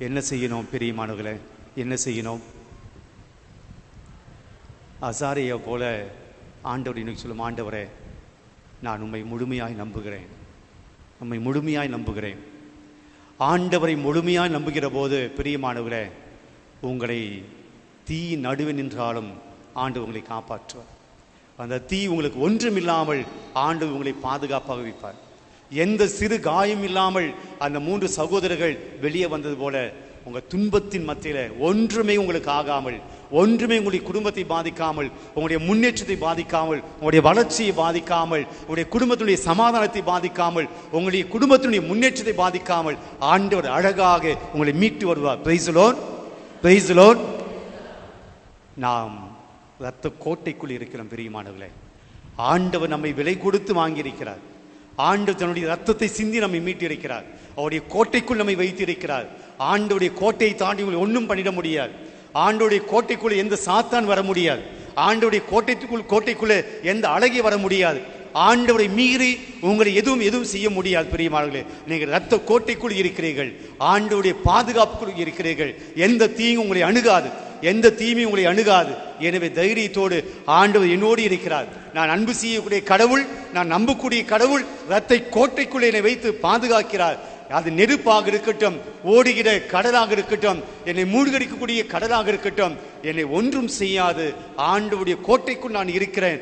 Speaker 1: என்ன செய்யணும்? பிரியமானவர்களே, என்ன செய்யணும்? அசாரியை போல ஆண்டவர் இன்னைக்கு சொல்லும், ஆண்டவரே நான் உம்மை முழுமையாய் நம்புகிறேன், உம்மை முழுமையாய் நம்புகிறேன். ஆண்டவரை முழுமையாக நம்புகிற போது பிரியமானவர்களே, உங்களை தீ நடுவே நின்றாலும் ஆண்டவர் உங்களை காப்பாற்றுவார். அந்த தீ உங்களுக்கு ஒன்றுமில்லாமல் ஆண்டவர் உங்களை பாதுகாப்பாக வைப்பார். எந்த சிறு காயம் இல்லாமல் அந்த 3 சகோதரர்கள் வெளியே வந்தது போல உங்க துன்பத்தின் மத்தியில ஒன்றுமே உங்களுக்கு ஆகாமல், ஒன்றுமே உங்களுடைய குடும்பத்தை பாதிக்காமல், உங்களுடைய முன்னேற்றத்தை பாதிக்காமல், உங்களுடைய வளர்ச்சியை பாதிக்காமல், உங்களுடைய குடும்பத்தினுடைய சமாதானத்தை பாதிக்காமல், உங்களுடைய குடும்பத்தினுடைய முன்னேற்றத்தை பாதிக்காமல் ஆண்டவர் அழகாக உங்களை மீட்டு வருவார். Price the Lord, praise the Lord. நாம் இரத்த கோட்டைக்குள் இருக்கிறோம் பிரியமானவர்களே. ஆண்டவர் நம்மை விலை கொடுத்து வாங்கியிருக்கிறார். ஆண்டவர் தன்னுடைய ரத்தத்தை சிந்தி நம்மை மீட்டிருக்கிறார். அவருடைய கோட்டைக்குள் நம்மை வைத்திருக்கிறார். ஆண்டவருடைய கோட்டையை தாண்டி உங்களை ஒன்றும் பண்ணிட முடியாது. ஆண்டவருடைய கோட்டைக்குள்ள எந்த சாத்தான் வர முடியாது. ஆண்டவருடைய கோட்டைக்குள்ளே எந்த அழகி வர முடியாது. ஆண்டவரை மீறி உங்களை எதுவும் செய்ய முடியாது. பிரியமானவர்களே, நீங்கள் இரத்த கோட்டைக்குள் இருக்கிறீர்கள். ஆண்டவருடைய பாதுகாப்புக்குள் இருக்கிறீர்கள். எந்த தீங்கும் உங்களை அணுகாது, எந்த தீமையும் உங்களை அணுகாது. எனவே தைரியத்தோடு ஆண்டவர் என்னோடு இருக்கிறார். நான் அன்பு செய்யக்கூடிய கடவுள், நான் நம்பக்கூடிய கடவுள் இரத்தை கோட்டைக்குள்ளே என்னை வைத்து பாதுகாக்கிறார். அது நெருப்பாக இருக்கட்டும், ஓடுகிற கடலாக இருக்கட்டும், என்னை மூழ்கடிக்கக்கூடிய கடலாக இருக்கட்டும், என்னை ஒன்றும் செய்யாது. ஆண்டவருடைய கோட்டைக்குள் நான் இருக்கிறேன்.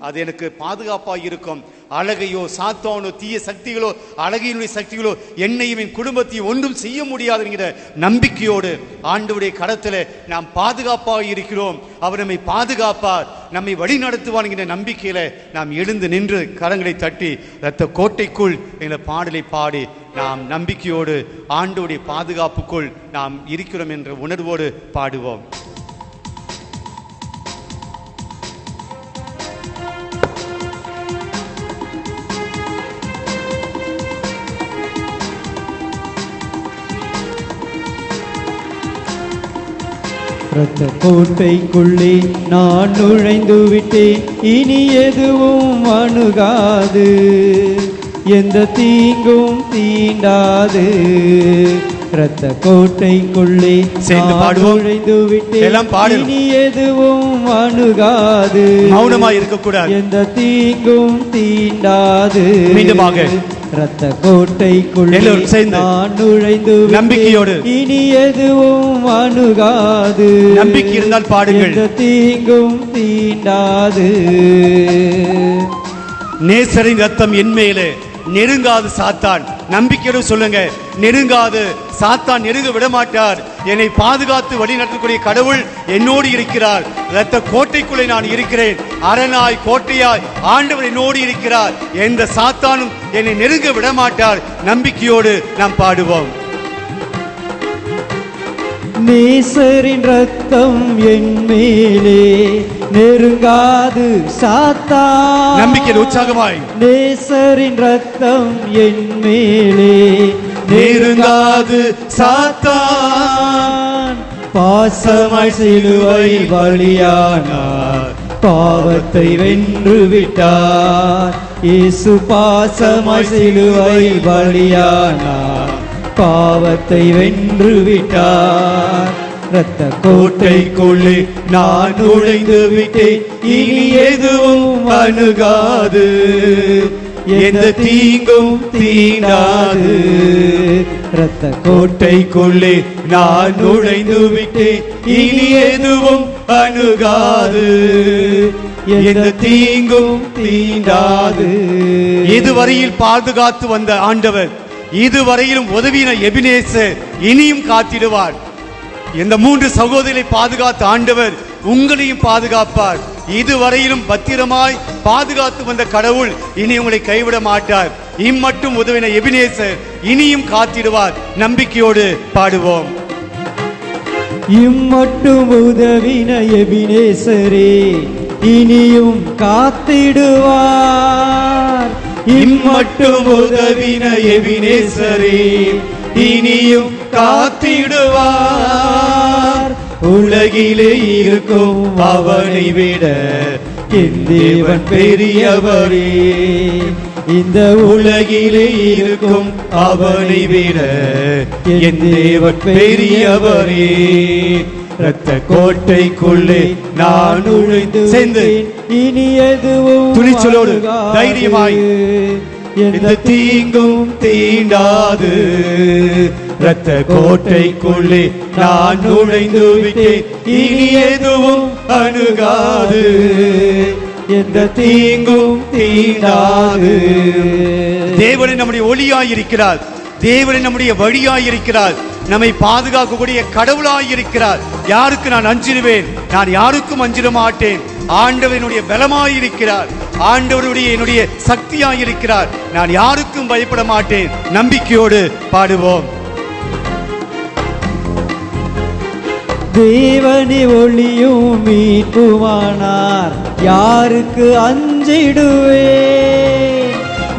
Speaker 1: அது எனக்கு பாதுகாப்பாக இருக்கும். அழகையோ சாத்தானோ தீய சக்திகளோ அழகையினுடைய சக்திகளோ என்னையும் என் குடும்பத்தையும் ஒன்றும் செய்ய முடியாதுங்கிற நம்பிக்கையோடு ஆண்டவருடைய கரத்தில் நாம் பாதுகாப்பாக இருக்கிறோம். அவர் நம்மை பாதுகாப்பார், நம்மை வழி நடத்துவார் என்கிற நம்பிக்கையில நாம் எழுந்து நின்று கரங்களை தட்டி இரத்த கோட்டைக்குள் என்ற பாடலை பாடி நாம் நம்பிக்கையோடு ஆண்டவருடைய பாதுகாப்புக்குள் நாம் இருக்கிறோம் என்ற உணர்வோடு பாடுவோம்.
Speaker 2: இரத்த கோட்டைக்குள்ளே நான் நுழைந்து விட்டேன், இனி எதுவும் அணுகாது, எந்த தீங்கும் தீண்டாது. இரத்த கோட்டைக்குள்ளே நான் நுழைந்து விட்டேன், இனி எதுவும் அணுகாது,
Speaker 1: மௌனமாய் இருக்கக்கூடாது,
Speaker 2: எந்த தீங்கும் தீண்டாது.
Speaker 1: மீண்டுமாக
Speaker 2: இரத்த கோட்டைக்குள்ளே நான் நுழைந்து
Speaker 1: நம்பிக்கையோடு
Speaker 2: இனி எதுவும் அணுகாது,
Speaker 1: நம்பிக்கை இருந்தால் பாடுங்கள்,
Speaker 2: எந்த தீங்கும் தீண்டாது.
Speaker 1: நேசரின் ரத்தம் என் மேலே நெருங்காது சாத்தான். நம்பிக்கையோடு சொல்லுங்க, நெருங்காது சாத்தான், நெருங்க விடமாட்டார். என்னை பாதுகாத்து வழி நடத்தக்கூடிய கடவுள் என்னோடு இருக்கிறார். இரத்த கோட்டைக்குள்ளே நான் இருக்கிறேன். அரணாய் கோட்டையாய் ஆண்டவர் என்னோடு இருக்கிறார். எந்த சாத்தானும் என்னை நெருங்க விடமாட்டார். நம்பிக்கையோடு நாம் பாடுவோம்.
Speaker 2: நேசரின் ரத்தம் என் மேலே நெருங்காது சாத்தான்.
Speaker 1: நம்பிக்கை உற்சாகமாய்,
Speaker 2: நேசரின் ரத்தம் என் மேலே
Speaker 1: நெருங்காது சாத்தான்.
Speaker 2: பாசமாய் சிலுவை பலியானார், பாவத்தை வென்று விட்டார். இயேசு பாசமாய் சிலுவை பலியானார், பாவத்தை வென்று விட்டார். இரத்த கோட்டைக்குள்ளே நான் நுழைந்து விட்டேன், இனி எதுவும் அணுகாது, எந்த தீங்கும் தீண்டாது. இரத்த கோட்டைக்குள்ளே நான் நுழைந்து விட்டேன், இனி எதுவும் அணுகாது, எந்த தீங்கும் தீண்டாது.
Speaker 1: இதுவரையில் பாதுகாத்து வந்த ஆண்டவர், இதுவரையிலும் உதவின எபினேசர் இனியும் காத்திடுவார். இந்த 3 சகோதரிகளை பாதுகாத்த ஆண்டவர் உங்களையும் பாதுகாப்பார். இதுவரையிலும் பத்திரமாய் பாதுகாத்து வந்த கடவுள் இனி உங்களை கைவிட மாட்டார். இம்மட்டும் உதவின எபினேசர் இனியும் காத்திடுவார். நம்பிக்கையோடு பாடுவோம்.
Speaker 2: இம்மட்டும் உதவின எபினேசரே இனியும் காத்திடுவார்.
Speaker 1: இம்மட்டும் உதவின எபினேசரே இனியும் காத்திடுவார்.
Speaker 2: உலகிலே இருக்கும் அவனை விட என் தேவன் பெரியவரே. இந்த உலகிலே இருக்கும் அவனை விட என் தேவன் பெரியவரே. இரத்த கோட்டைக்குள்ளே நான் நுழைந்து சென்றேன், இனி எதுவும்
Speaker 1: துணிச்சலோடு தைரியமாய்,
Speaker 2: எந்த தீங்கும் தீண்டாது. இரத்த கோட்டைக்குள்ளே நான் நுழைந்து விட்டேன், இனி எதுவும் அணுகாது, எந்த தீங்கும் தீண்டாது.
Speaker 1: தேவனை நம்முடைய ஒளியாய் இருக்கிறார். தேவன் நம்முடைய வழியாயிருக்கிறார், நம்மை பாதுகாக்கக்கூடிய கடவுளாயிருக்கிறார். யாருக்கு நான் அஞ்சிடுவேன்? நான் யாருக்கும் அஞ்சிட மாட்டேன். ஆண்டவனுடைய பலமாயிருக்கிறார், ஆண்டவருடைய என்னுடைய சக்தியாயிருக்கிறார். நான் யாருக்கும் பயப்பட மாட்டேன். நம்பிக்கையோடு பாடுவோம்.
Speaker 2: தேவனே ஒளியும் மீட்புமானார், யாருக்கு அஞ்சிடுவேன்?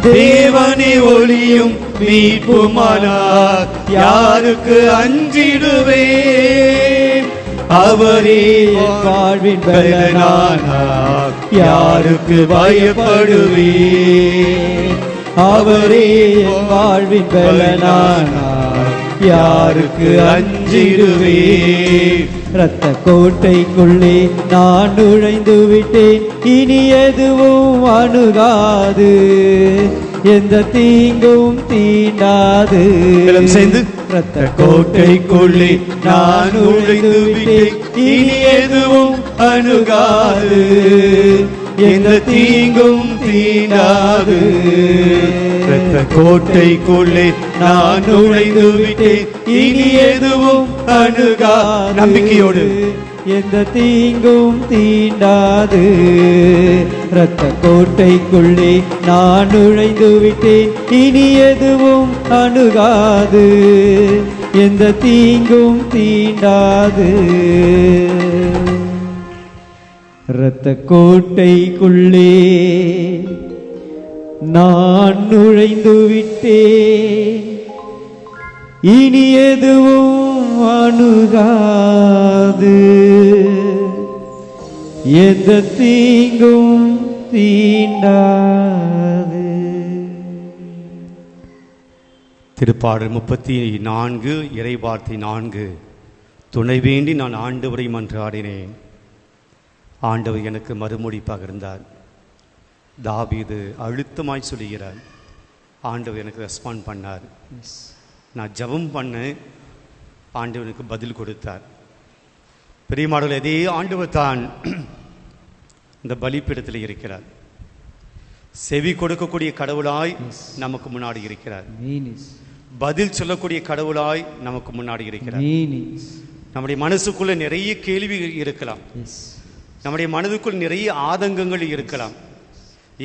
Speaker 2: தேவனே ஒளியும் மீட்புமானார், யாருக்கு அஞ்சிடுவேன்? அவரே வாழ்வின் பலனானார், யாருக்கு பயப்படுவேன்? அவரே வாழ்வின் பலனானார், யாருக்கு அஞ்சிடுவேன்? இரத்த கோட்டைக்குள்ளே நான் நுழைந்து விட்டேன், இனி எதுவும் அணுகாது, எந்த தீங்கும் தீண்டாது.
Speaker 1: சேர்ந்து
Speaker 2: இரத்த கோட்டைக்குள்ளே நான் நுழைந்து விட்டேன், இனி எதுவும் அணுகாது, எந்த தீங்கும் தீண்டாது. இரத்த கோட்டைக்குள்ளே நான் நுழைந்து விட்டேன், இனி எதுவும் அணுகாது.
Speaker 1: நம்பிக்கையோடு
Speaker 2: எந்த தீங்கும் தீண்டாது. இரத்த கோட்டைக்குள்ளே நான் நுழைந்து விட்டேன், இனி எதுவும் அணுகாது, எந்த தீங்கும் தீண்டாது. இரத்த கோட்டைக்குள்ளே நான் நுழைந்து விட்டேன், இனி எதுவும் அணுகாது, எந்த தீங்கும் தீண்டாது.
Speaker 1: திருப்பாடல் 34 இறைவார்த்தை 4. துணை வேண்டி நான் ஆண்டவரை மன்றாடினேன், ஆண்டவர் எனக்கு மறுமொழி பகிர்ந்தார். தாவீது அழுத்தமாய் சொல்லுகிறார், ஆண்டவர் எனக்கு ரெஸ்பாண்ட் பண்ணார். நான் ஜெபம் பண்ண ஆண்டவனுக்கு பதில் கொடுத்தார். பெரியமாடல் அதே ஆண்டவர் தான் இந்த பலிப்பீடத்தில் இருக்கிறார். செவி கொடுக்கக்கூடிய கடவுளாய் நமக்கு முன்னாடி இருக்கிறார். பதில் சொல்லக்கூடிய கடவுளாய் நமக்கு முன்னாடி இருக்கிறார். நம்முடைய மனசுக்குள்ள நிறைய கேள்விகள் இருக்கலாம், நம்முடைய மனதுக்குள் நிறைய ஆதங்கங்கள் இருக்கலாம்.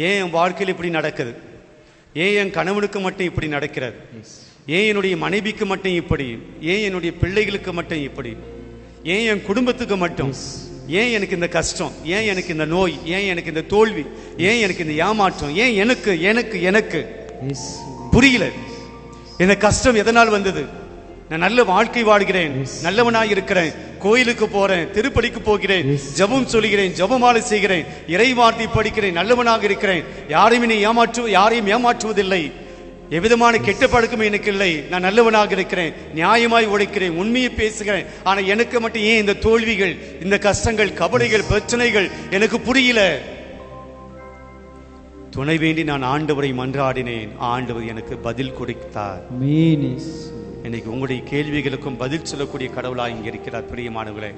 Speaker 1: ஏன் என் வாழ்க்கையில் இப்படி நடக்குது? ஏன் என் கணவனுக்கு மட்டும் இப்படி நடக்கிறது? ஏன் என்னுடைய மனைவிக்கு மட்டும் இப்படி? ஏன் என்னுடைய பிள்ளைகளுக்கு மட்டும் இப்படி? ஏன் என் குடும்பத்துக்கு மட்டும்? ஏன் எனக்கு இந்த கஷ்டம்? ஏன் எனக்கு இந்த நோய்? ஏன் எனக்கு இந்த தோல்வி? ஏன் எனக்கு இந்த ஏமாற்றம்? ஏன் எனக்கு எனக்கு எனக்கு புரியல. இந்த கஷ்டம் எதனால் வந்தது? நான் நல்ல வாழ்க்கை வாழ்கிறேன், நல்லவனாய் இருக்கிறேன், கோயிலுக்கு போறேன், திருப்படிக்கு போகிறேன், ஜெபம் சொல்கிறேன், ஜெபமாலை செய்கிறேன், இறைவார்த்தை படிக்கிறேன், நல்லவனாக இருக்கிறேன், யாரையும் ஏமாற்றுவதில்லை, எவ்விதமான கெட்ட பழக்கமும் எனக்கு இல்லை, நான் நல்லவனாக இருக்கிறேன், நியாயமாய் உழைக்கிறேன், உண்மையை பேசுகிறேன். ஆனா எனக்கு மட்டும் ஏன் இந்த தோல்விகள், இந்த கஷ்டங்கள், கவலைகள், பிரச்சனைகள் எனக்கு புரியல. துணை வேண்டி நான் ஆண்டவரை மன்றாடினேன், ஆண்டவர் எனக்கு பதில் கொடுத்தார். இன்னைக்கு உங்களுடைய கேள்விகளுக்கும் பதில் சொல்லக்கூடிய கடவுளாக இங்கே இருக்கிறார். பிரியமானவர்களே,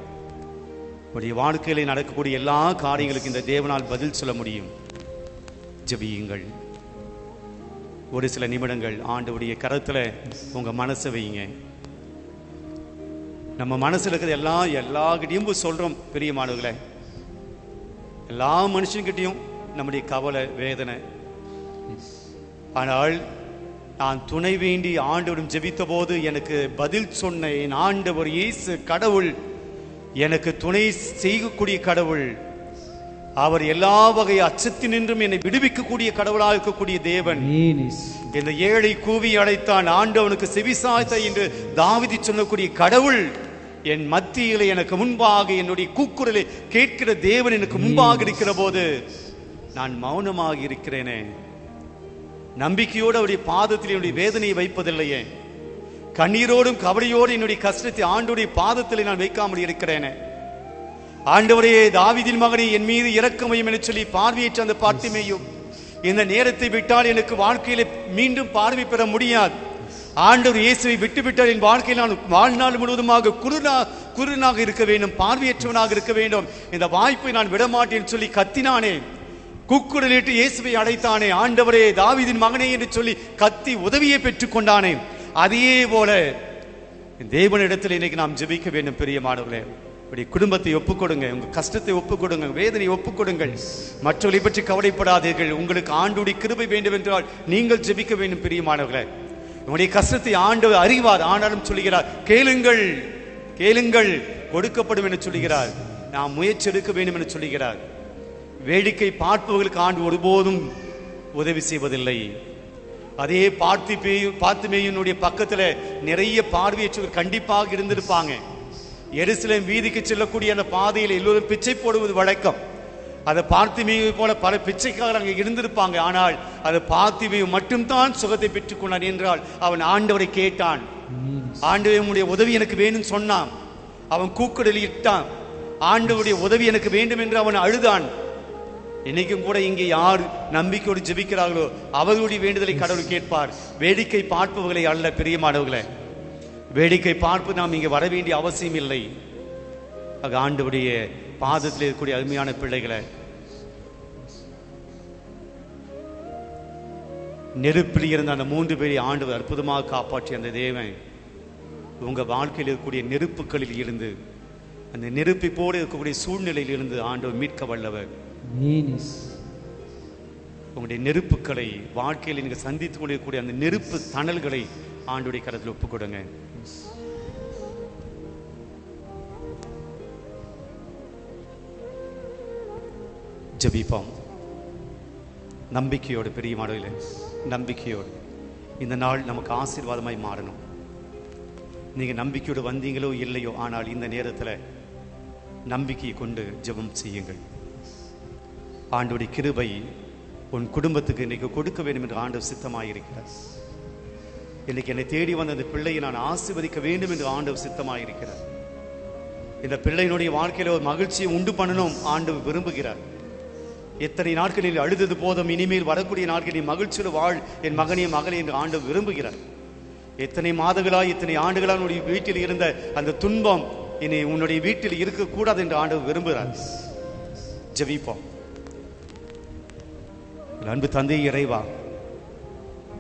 Speaker 1: உங்களுடைய வாழ்க்கையில நடக்கக்கூடிய எல்லா காரியங்களுக்கும் இந்த தேவனால் பதில் சொல்ல முடியும். ஜெபியுங்கள். ஒரு சில நிமிடங்கள் ஆண்டவருடைய கரத்துல உங்க மனசை வைங்க. நம்ம மனசுல இருக்கிறது எல்லாகிட்டையும் சொல்றோம். பிரியமானவர்களே, எல்லா மனுஷன்கிட்டையும் நம்முடைய கவலை, வேதனை. ஆனால் நான் துணை வேண்டி ஆண்டவரும் ஜெபித்த போது எனக்கு பதில் சொன்ன என் ஆண்டவர் இயேசு கடவுள், எனக்கு துணை செய்யக்கூடிய கடவுள், அவர் எல்லா வகை அச்சத்தினின்றும் என்னை விடுவிக்கக்கூடிய கடவுளாக இருக்கக்கூடிய தேவன். இந்த ஏழை கூவி அழைத்தான், ஆண்டவனுக்கு செவிசாய்த்த என்று தாவீது சொல்லக்கூடிய கடவுள் என் மத்தியிலே எனக்கு முன்பாக என்னுடைய கூக்குரலை கேட்கிற தேவன் எனக்கு முன்பாக இருக்கிற போது நான் மௌனமாக இருக்கிறேனே. நம்பிக்கையோடு அவருடைய பாதத்தில் என்னுடைய வேதனையை வைப்பதில்லையே. கண்ணீரோடும் கவலையோடு என்னுடைய கஷ்டத்தை ஆண்டவருடைய பாதத்தில் நான் வைக்காமல் இருக்கிறேனே. ஆண்டவரே, தாவீதின் மகனே, என் மீது இரக்கமையும் என சொல்லி பார்வையற்ற அந்த பார்த்திமேயும் இந்த நேரத்தை விட்டால் எனக்கு வாழ்க்கையில மீண்டும் பார்வை பெற முடியாது. ஆண்டவர் இயேசுவை விட்டுவிட்டால் என் வாழ்க்கையில் நான் வாழ்நாள் முழுவதுமாக குருடனாக இருக்க வேண்டும், பார்வையற்றவனாக இருக்க வேண்டும். இந்த வாய்ப்பை நான் விடமாட்டேன் சொல்லி கத்தினானே, கூக்குரலிட்டு இயேசுவை அழைத்தானே. ஆண்டவரே, தாவீதின் மகனே என்று சொல்லி கத்தி உதவியை பெற்றுக் கொண்டானே. அதே போல தேவனிடத்தில் இன்னைக்கு நாம் ஜெபிக்க வேண்டும். பிரியமானவர்களே, உங்களுடைய குடும்பத்தை ஒப்புக்கொடுங்க, உங்க கஷ்டத்தை ஒப்புக்கொடுங்க, வேதனை ஒப்புக்கொடுங்கள். மற்றவர்களை பற்றி கவலைப்படாதீர்கள். உங்களுக்கு ஆண்டவருடைய கிருபை வேண்டும் என்றால் நீங்கள் ஜெபிக்க வேண்டும். பிரியமானவர்களே, உங்களுடைய கஷ்டத்தை ஆண்டவர் அறிவார். ஆனாலும் சொல்லுகிறார், கேளுங்கள் கேளுங்கள் கொடுக்கப்படும் என்று சொல்லுகிறார். நாம் முயற்சி எடுக்க வேண்டும் என்று சொல்லுகிறார். வேடிக்கை பார்ப்பவர்களுக்கு ஆண்டு ஒருபோதும் உதவி செய்வதில்லை. அதே பார்த்திமேயுனுடைய பக்கத்துல நிறைய பார்வையற்றவர் கண்டிப்பாக இருந்திருப்பாங்க. எருசலேம் வீதிக்கு செல்லக்கூடிய அந்த பாதையில் எல்லோரும் பிச்சை போடுவது வழக்கம். அதை பார்த்திமேயு போல பல பிச்சைக்காரர் அங்கே இருந்திருப்பாங்க. ஆனால் அது பார்த்திமேயு மட்டும்தான் சுகத்தை பெற்றுக் கொண்டான் என்றால் அவன் ஆண்டவரை கேட்டான். ஆண்டவரே, உம்முடைய உதவி எனக்கு வேண்டும் சொன்னான். அவன் கூக்குரலில் இட்டான். ஆண்டவருடைய உதவி எனக்கு வேண்டும் என்று அவன் அழுதான். இன்னைக்கும் கூட இங்கே யார் நம்பிக்கையோடு ஜெபிக்கிறார்களோ அவர்களுடைய வேண்டுதலை கடவுள் கேட்பார். வேடிக்கை பார்ப்பவர்களை அல்ல. பிரியமானவர்களே, வேடிக்கை பார்ப்பு நாம் இங்கே வர வேண்டிய அவசியம் இல்லை. ஆண்டவருடைய பாதத்தில் இருக்கக்கூடிய அருமையான பிள்ளைகளை, நெருப்பில் இருந்த அந்த 3 பேரை ஆண்டவர் அற்புதமாக காப்பாற்றிய அந்த தேவன் உங்க வாழ்க்கையில் இருக்கக்கூடிய நெருப்புகளில் இருந்து, அந்த நெருப்பை போல இருக்கக்கூடிய சூழ்நிலையில் இருந்து ஆண்டவர் மீட்க வல்லவர். உங்களுடைய நெருப்புகளை, வாழ்க்கையில் நீங்கள் சந்தித்துக் கொண்டிருக்கக்கூடிய அந்த நெருப்பு தணல்களை ஆண்டவருடைய கரத்தில் ஒப்புக் கொடுங்க. ஜெபிப்போம். நம்பிக்கையோடு, பெரிய மாடல நம்பிக்கையோடு இந்த நாள் நமக்கு ஆசீர்வாதமாய் மாறணும். நீங்கள் நம்பிக்கையோடு வந்தீங்களோ இல்லையோ, ஆனால் இந்த நேரத்தில் நம்பிக்கையை கொண்டு ஜெபம் செய்யுங்கள். ஆண்டவருடைய கிருபை உன் குடும்பத்துக்கு இன்னைக்கு கொடுக்க வேண்டும் என்று ஆண்டவர் சித்தமாக இருக்கிறார். இன்னைக்கு என்னை தேடி வந்த அந்த பிள்ளையை நான் ஆசீர்வதிக்க வேண்டும் என்று ஆண்டவர் சித்தமாக இருக்கிறார். இந்த பிள்ளையினுடைய வாழ்க்கையில் ஒரு மகிழ்ச்சியை உண்டு பண்ணணும் ஆண்டவர் விரும்புகிறார். எத்தனை நாட்களில் அழுதது போதும், இனிமேல் வரக்கூடிய நாட்களில் மகிழ்ச்சியோடு வாழ் என் மகனே மகளே என்று ஆண்டவர் விரும்புகிறார். எத்தனை மாதங்களாய், எத்தனை ஆண்டுகளாக உன்னுடைய வீட்டில் இருந்த அந்த துன்பம் இனி உன்னுடைய வீட்டில் இருக்கக்கூடாது என்று ஆண்டவர் விரும்புகிறார். ஜெபிப்போம். அன்பு தந்தை இறைவா,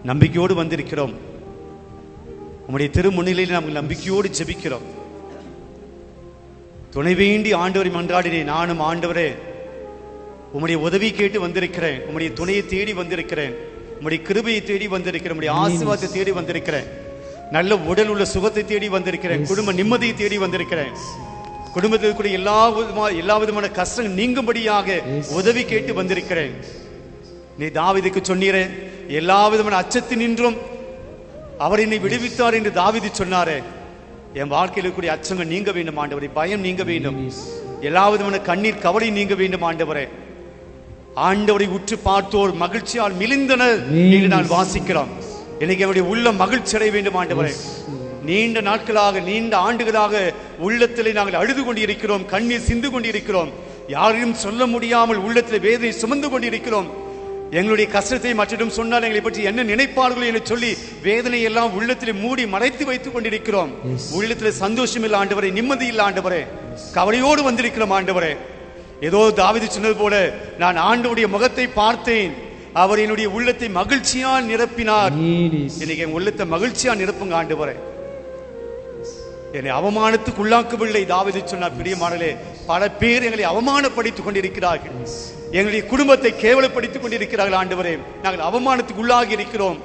Speaker 1: நம்பிக்கையோடு வந்திருக்கிறோம். உம்முடைய திருமுன்னிலையில் நாம் நம்பிக்கையோடு ஜெபிக்கிறோம். துணை வேண்டி ஆண்டவரை மன்றாடினேன். நானும் ஆண்டவரே உம்முடைய உதவி கேட்டு வந்திருக்கிறேன். உம்முடைய துணையை தேடி வந்திருக்கிறேன். உம்முடைய கிருபையை தேடி வந்திருக்கிறேன். உம்முடைய ஆசீர்வாதத்தை தேடி வந்திருக்கிறேன். நல்ல உடல் உள்ள சுகத்தை தேடி வந்திருக்கிறேன். குடும்ப நிம்மதியை தேடி வந்திருக்கிறேன். குடும்பத்தில் கூட எல்லா விதமான கஷ்டங்கள் நீங்கும்படியாக உதவி கேட்டு வந்திருக்கிறேன். நீ தாவீதுக்கு சொன்னீரே, எல்லா விதமான அச்சத்தினின்றும் அவர் என்னை விடுவித்தார் என்று தாவீது சொன்னாரே. என் வாழ்க்கையில் இருக்கக்கூடிய அச்சங்கள் நீங்க வேண்டும் ஆண்டவரே. பயம் நீங்க வேண்டும். எல்லா விதமான கண்ணீர் கவலை நீங்க வேண்டும் ஆண்டவரே. ஆண்டவரை உற்று பார்த்தோர் மகிழ்ச்சியால் மிளிந்தனர் என்று நான் வாசிக்கிறோம். எனக்கு என்னுடைய உள்ள மகிழ்ச்சி அடைய வேண்டும் ஆண்டவரே. நீண்ட நாட்களாக, நீண்ட ஆண்டுகளாக உள்ளத்திலே நாங்கள் அழுது கொண்டிருக்கிறோம், கண்ணீர் சிந்து கொண்டிருக்கிறோம். யாரையும் சொல்ல முடியாமல் உள்ளத்தில் வேதனை சுமந்து கொண்டிருக்கிறோம். எங்களுடைய கஷ்டத்தை மற்றிடம் சொன்னால் எங்களை பற்றி என்ன நினைப்பார்களோ என்று சொல்லி வேதனை எல்லாம் உள்ளத்தில் மூடி மறைத்து வைத்துக் கொண்டிருக்கிறோம். உள்ளத்தில் சந்தோஷம் இல்லை ஆண்டவரே, நிம்மதி இல்லை ஆண்டவரே, கவலையோடு வந்திருக்கிறோம் ஆண்டவரே. ஏதோ தாவீது சொன்னது போல நான் ஆண்டவருடைய முகத்தை பார்த்தேன், அவர் என்னுடைய உள்ளத்தை மகிழ்ச்சியால் நிரப்பினார். இன்னைக்கு என் உள்ளத்தை மகிழ்ச்சியா நிரப்புங்க ஆண்டவரே. என்னை அவமானத்துக்கு உள்ளாக்கவில்லை தாவீது சொன்னார். பிரியமானவர்களே, பல பேர் எங்களை அவமானப்படுத்திக் கொண்டிருக்கிறார்கள். எங்களுடைய குடும்பத்தை கேவலப்படுத்திக் கொண்டிருக்கிறார்கள் ஆண்டவரே. நாங்கள் அவமானத்துக்கு உள்ளாகி இருக்கிறோம்.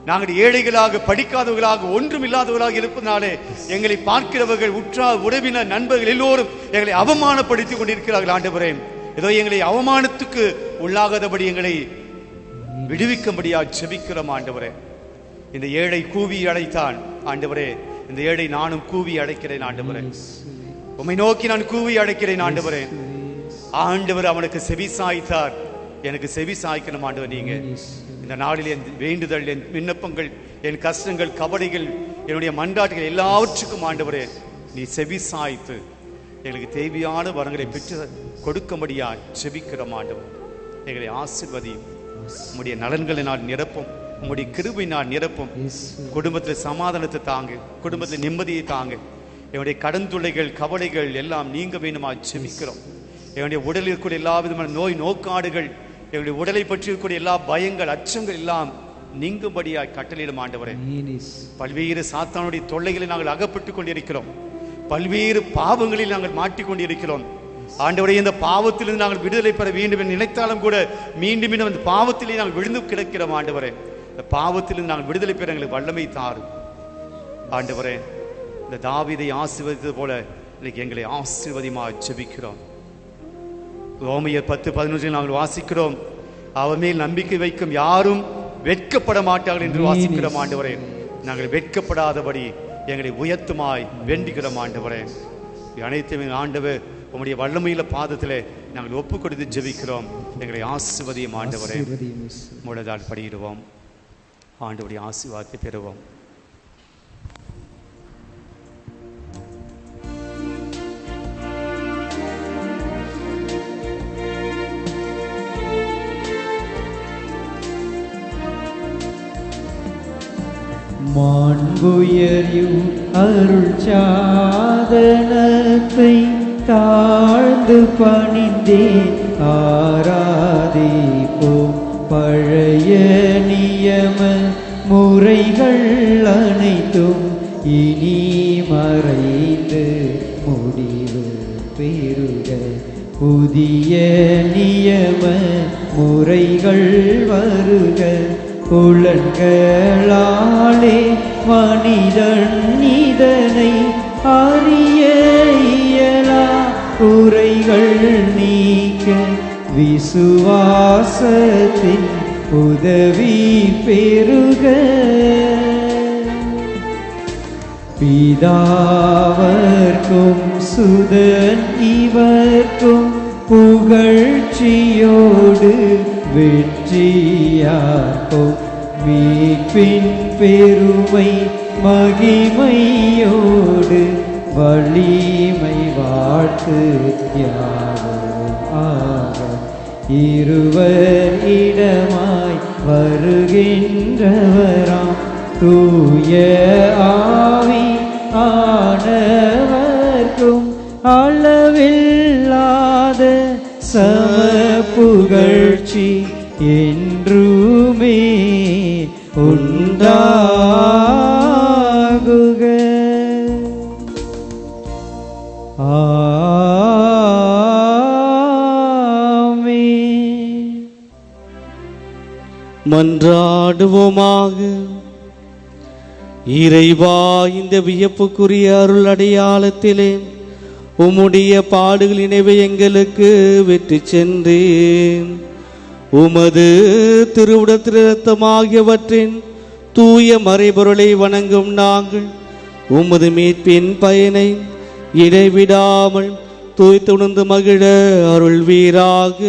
Speaker 1: நாங்கள் ஏழைகளாக, படிக்காதவர்களாக, ஒன்றும் இல்லாதவர்களாக இருப்பதனாலே எங்களை பார்க்கிறவர்கள், உற்றார் உறவினர் நண்பர்கள் எல்லோரும் எங்களை அவமானப்படுத்திக் கொண்டிருக்கிறார்கள் ஆண்டவரே. ஏதோ எங்களை அவமானத்துக்கு உள்ளாகாதபடி எங்களை விடுவிக்கும்படியா ஜெபிக்கிறோம் ஆண்டவரே. இந்த ஏழை கூவி அழைத்தான் ஆண்டவரே. இந்த ஏழை நானும் கூவி அழைக்கிறேன் ஆண்டவரே. உம்மை நோக்கி நான் கூவி அழைக்கிறேன் ஆண்டவரே. ஆண்டவர் அவனுக்கு செவி சாய்த்தார். எனக்கு செவி சாய்க்கணும் ஆண்டவர். நீங்க இந்த நாளில் என் வேண்டுதல், என் விண்ணப்பங்கள், என் கஷ்டங்கள், கவலைகள், என்னுடைய மன்றாட்டுகள் எல்லாவற்றுக்கும் ஆண்டவரே நீ செவி சாய்த்து எங்களுக்கு தேவையான வரங்களை பெற்று கொடுக்கும்படியா ஜெபிக்கிறோம் ஆண்டவர். எங்களை ஆசீர்வதி. உம்முடைய நலன்களை நான் நிரப்பும், உம்முடைய கிருபை நான் நிரப்பும். குடும்பத்தில் சமாதானத்தை தாங்க, குடும்பத்தில் நிம்மதியை தாங்க. என்னுடைய கடன் தொல்லைகள், கவலைகள் எல்லாம் நீங்க வேண்டுமா ஜெபிக்கிறோம். என்னுடைய உடலில் இருக்கக்கூடிய எல்லா விதமான நோய் நோக்காடுகள், என்னுடைய உடலை பற்றி இருக்கக்கூடிய எல்லா பயங்கள், அச்சங்கள் எல்லாம் நீங்கும்படியாய் கட்டளையிடும் ஆண்டவரே.
Speaker 2: Yes.
Speaker 1: பல்வேறு சாத்தானுடைய தொல்லைகளை நாங்கள் அகப்பட்டுக் கொண்டிருக்கிறோம். பல்வேறு பாவங்களில் நாங்கள் மாட்டிக்கொண்டிருக்கிறோம் ஆண்டவரே. இந்த பாவத்திலிருந்து நாங்கள் விடுதலை பெற வேண்டும் என்று நினைத்தாலும் கூட மீண்டும் மீண்டும் அந்த பாவத்திலே நாங்கள் விழுந்து கிடக்கிறோம் ஆண்டவரே. இந்த பாவத்திலிருந்து நாங்கள் விடுதலை பெற எங்களுக்கு வல்லமை தாரும் ஆண்டவரே. இந்த தாவீதை ஆசீர்வதித்தது போல இன்னைக்கு எங்களை ஆசீர்வதிமாய் ஜெபிக்கிறோம். ரோமையர் 10:11 நாங்கள் வாசிக்கிறோம், அவர் மேல் நம்பிக்கை வைக்கும் யாரும் வெட்கப்பட மாட்டார்கள் என்று வாசிக்கிறோம் ஆண்டவரே. நாங்கள் வெட்கப்படாதபடி எங்களை உயர்த்துமாய் வேண்டுகிறோம் ஆண்டவரே. அனைத்துமே ஆண்டவர் உம்முடைய வல்லமையில பாதத்திலே நாங்கள் ஒப்பு கொடுத்து ஜெபிக்கிறோம். எங்களை ஆசீர்வதியும் ஆண்டவரே. முழதால் படியிடுவோம், ஆண்டவருடைய ஆசீர்வாதத்தை பெறுவோம்.
Speaker 2: மாண்புயர்யும் அருள் சாதனத்தை தாழ்ந்து பணிந்தேன் ஆராதிப்போம். பழைய நியம முறைகள் அனைத்தும் இனி மறைந்து முடிவு பெறுக. புதிய நியம முறைகள் வருக. புலன்களாலே மனிதன் இதனை அறிய இயலா குறைகள் நீக்க விசுவாசத்தின் உதவி பெறுக. பிதாவர்க்கும் சுதன் இவர்க்கும் புகழ்ச்சியோடு வெற்றியாக்கும் மீட்பின் பெருமை மகிமையோடு வலிமை வாழ்த்து யாவும் ஆக. இருவர் இடமாய் வருகின்றவராம் தூய ஆவி ஆனவர்க்கும் அளவில்லாத சம புகழ்ச்சி என்றுமே உண்டாகுக. ஆமென்.
Speaker 3: மன்றாடுவோமாக. இறைவா, இந்த வியப்புக்குரிய அருள் அடையாளத்திலே உம்முடைய பாடுகள் நினைவை எங்களுக்கு வெற்றி சென்றேன். உமது திருவுடத்தின் இரத்தமாகியவற்றின் தூய மறைபொருளை வணங்கும் நாங்கள் உமது மீட்பின் பயனை இடைவிடாமல் தூய்த்துணர்ந்து மகிழ அருள்வீராக.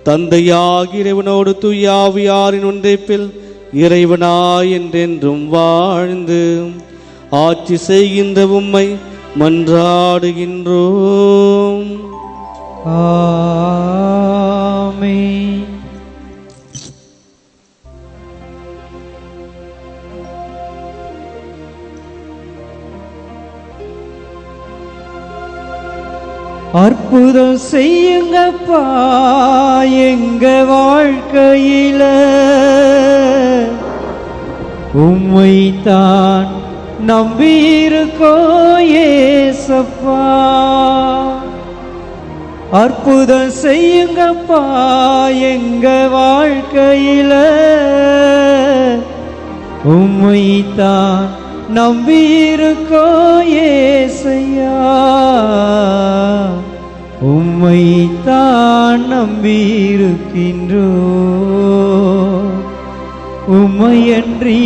Speaker 3: தந்தையாகிய இறைவனோடு தூய ஆவியாரின் ஒன்றைப்பில் இறைவனாய் என்றென்றும் வாழ்ந்து ஆட்சி செய்கின்ற உம்மை மன்றாடுகின்றோம்.
Speaker 2: ஆமென். அற்புதம் செய்யுங்கப்பா எங்க வாழ்க்கையில, உம்மைத்தான் நம்பியிருக்கோ ஏசப்பா. அற்புதம் செய்யுங்கப்பா எங்க வாழ்க்கையில, உம்மைத்தான் நம்பியிருக்கோ ஏசையா. உம்மைத்தான் நம்பியிருக்கின்றோ, உம்மையன்றி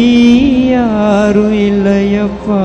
Speaker 2: யாரும் இல்லையப்பா.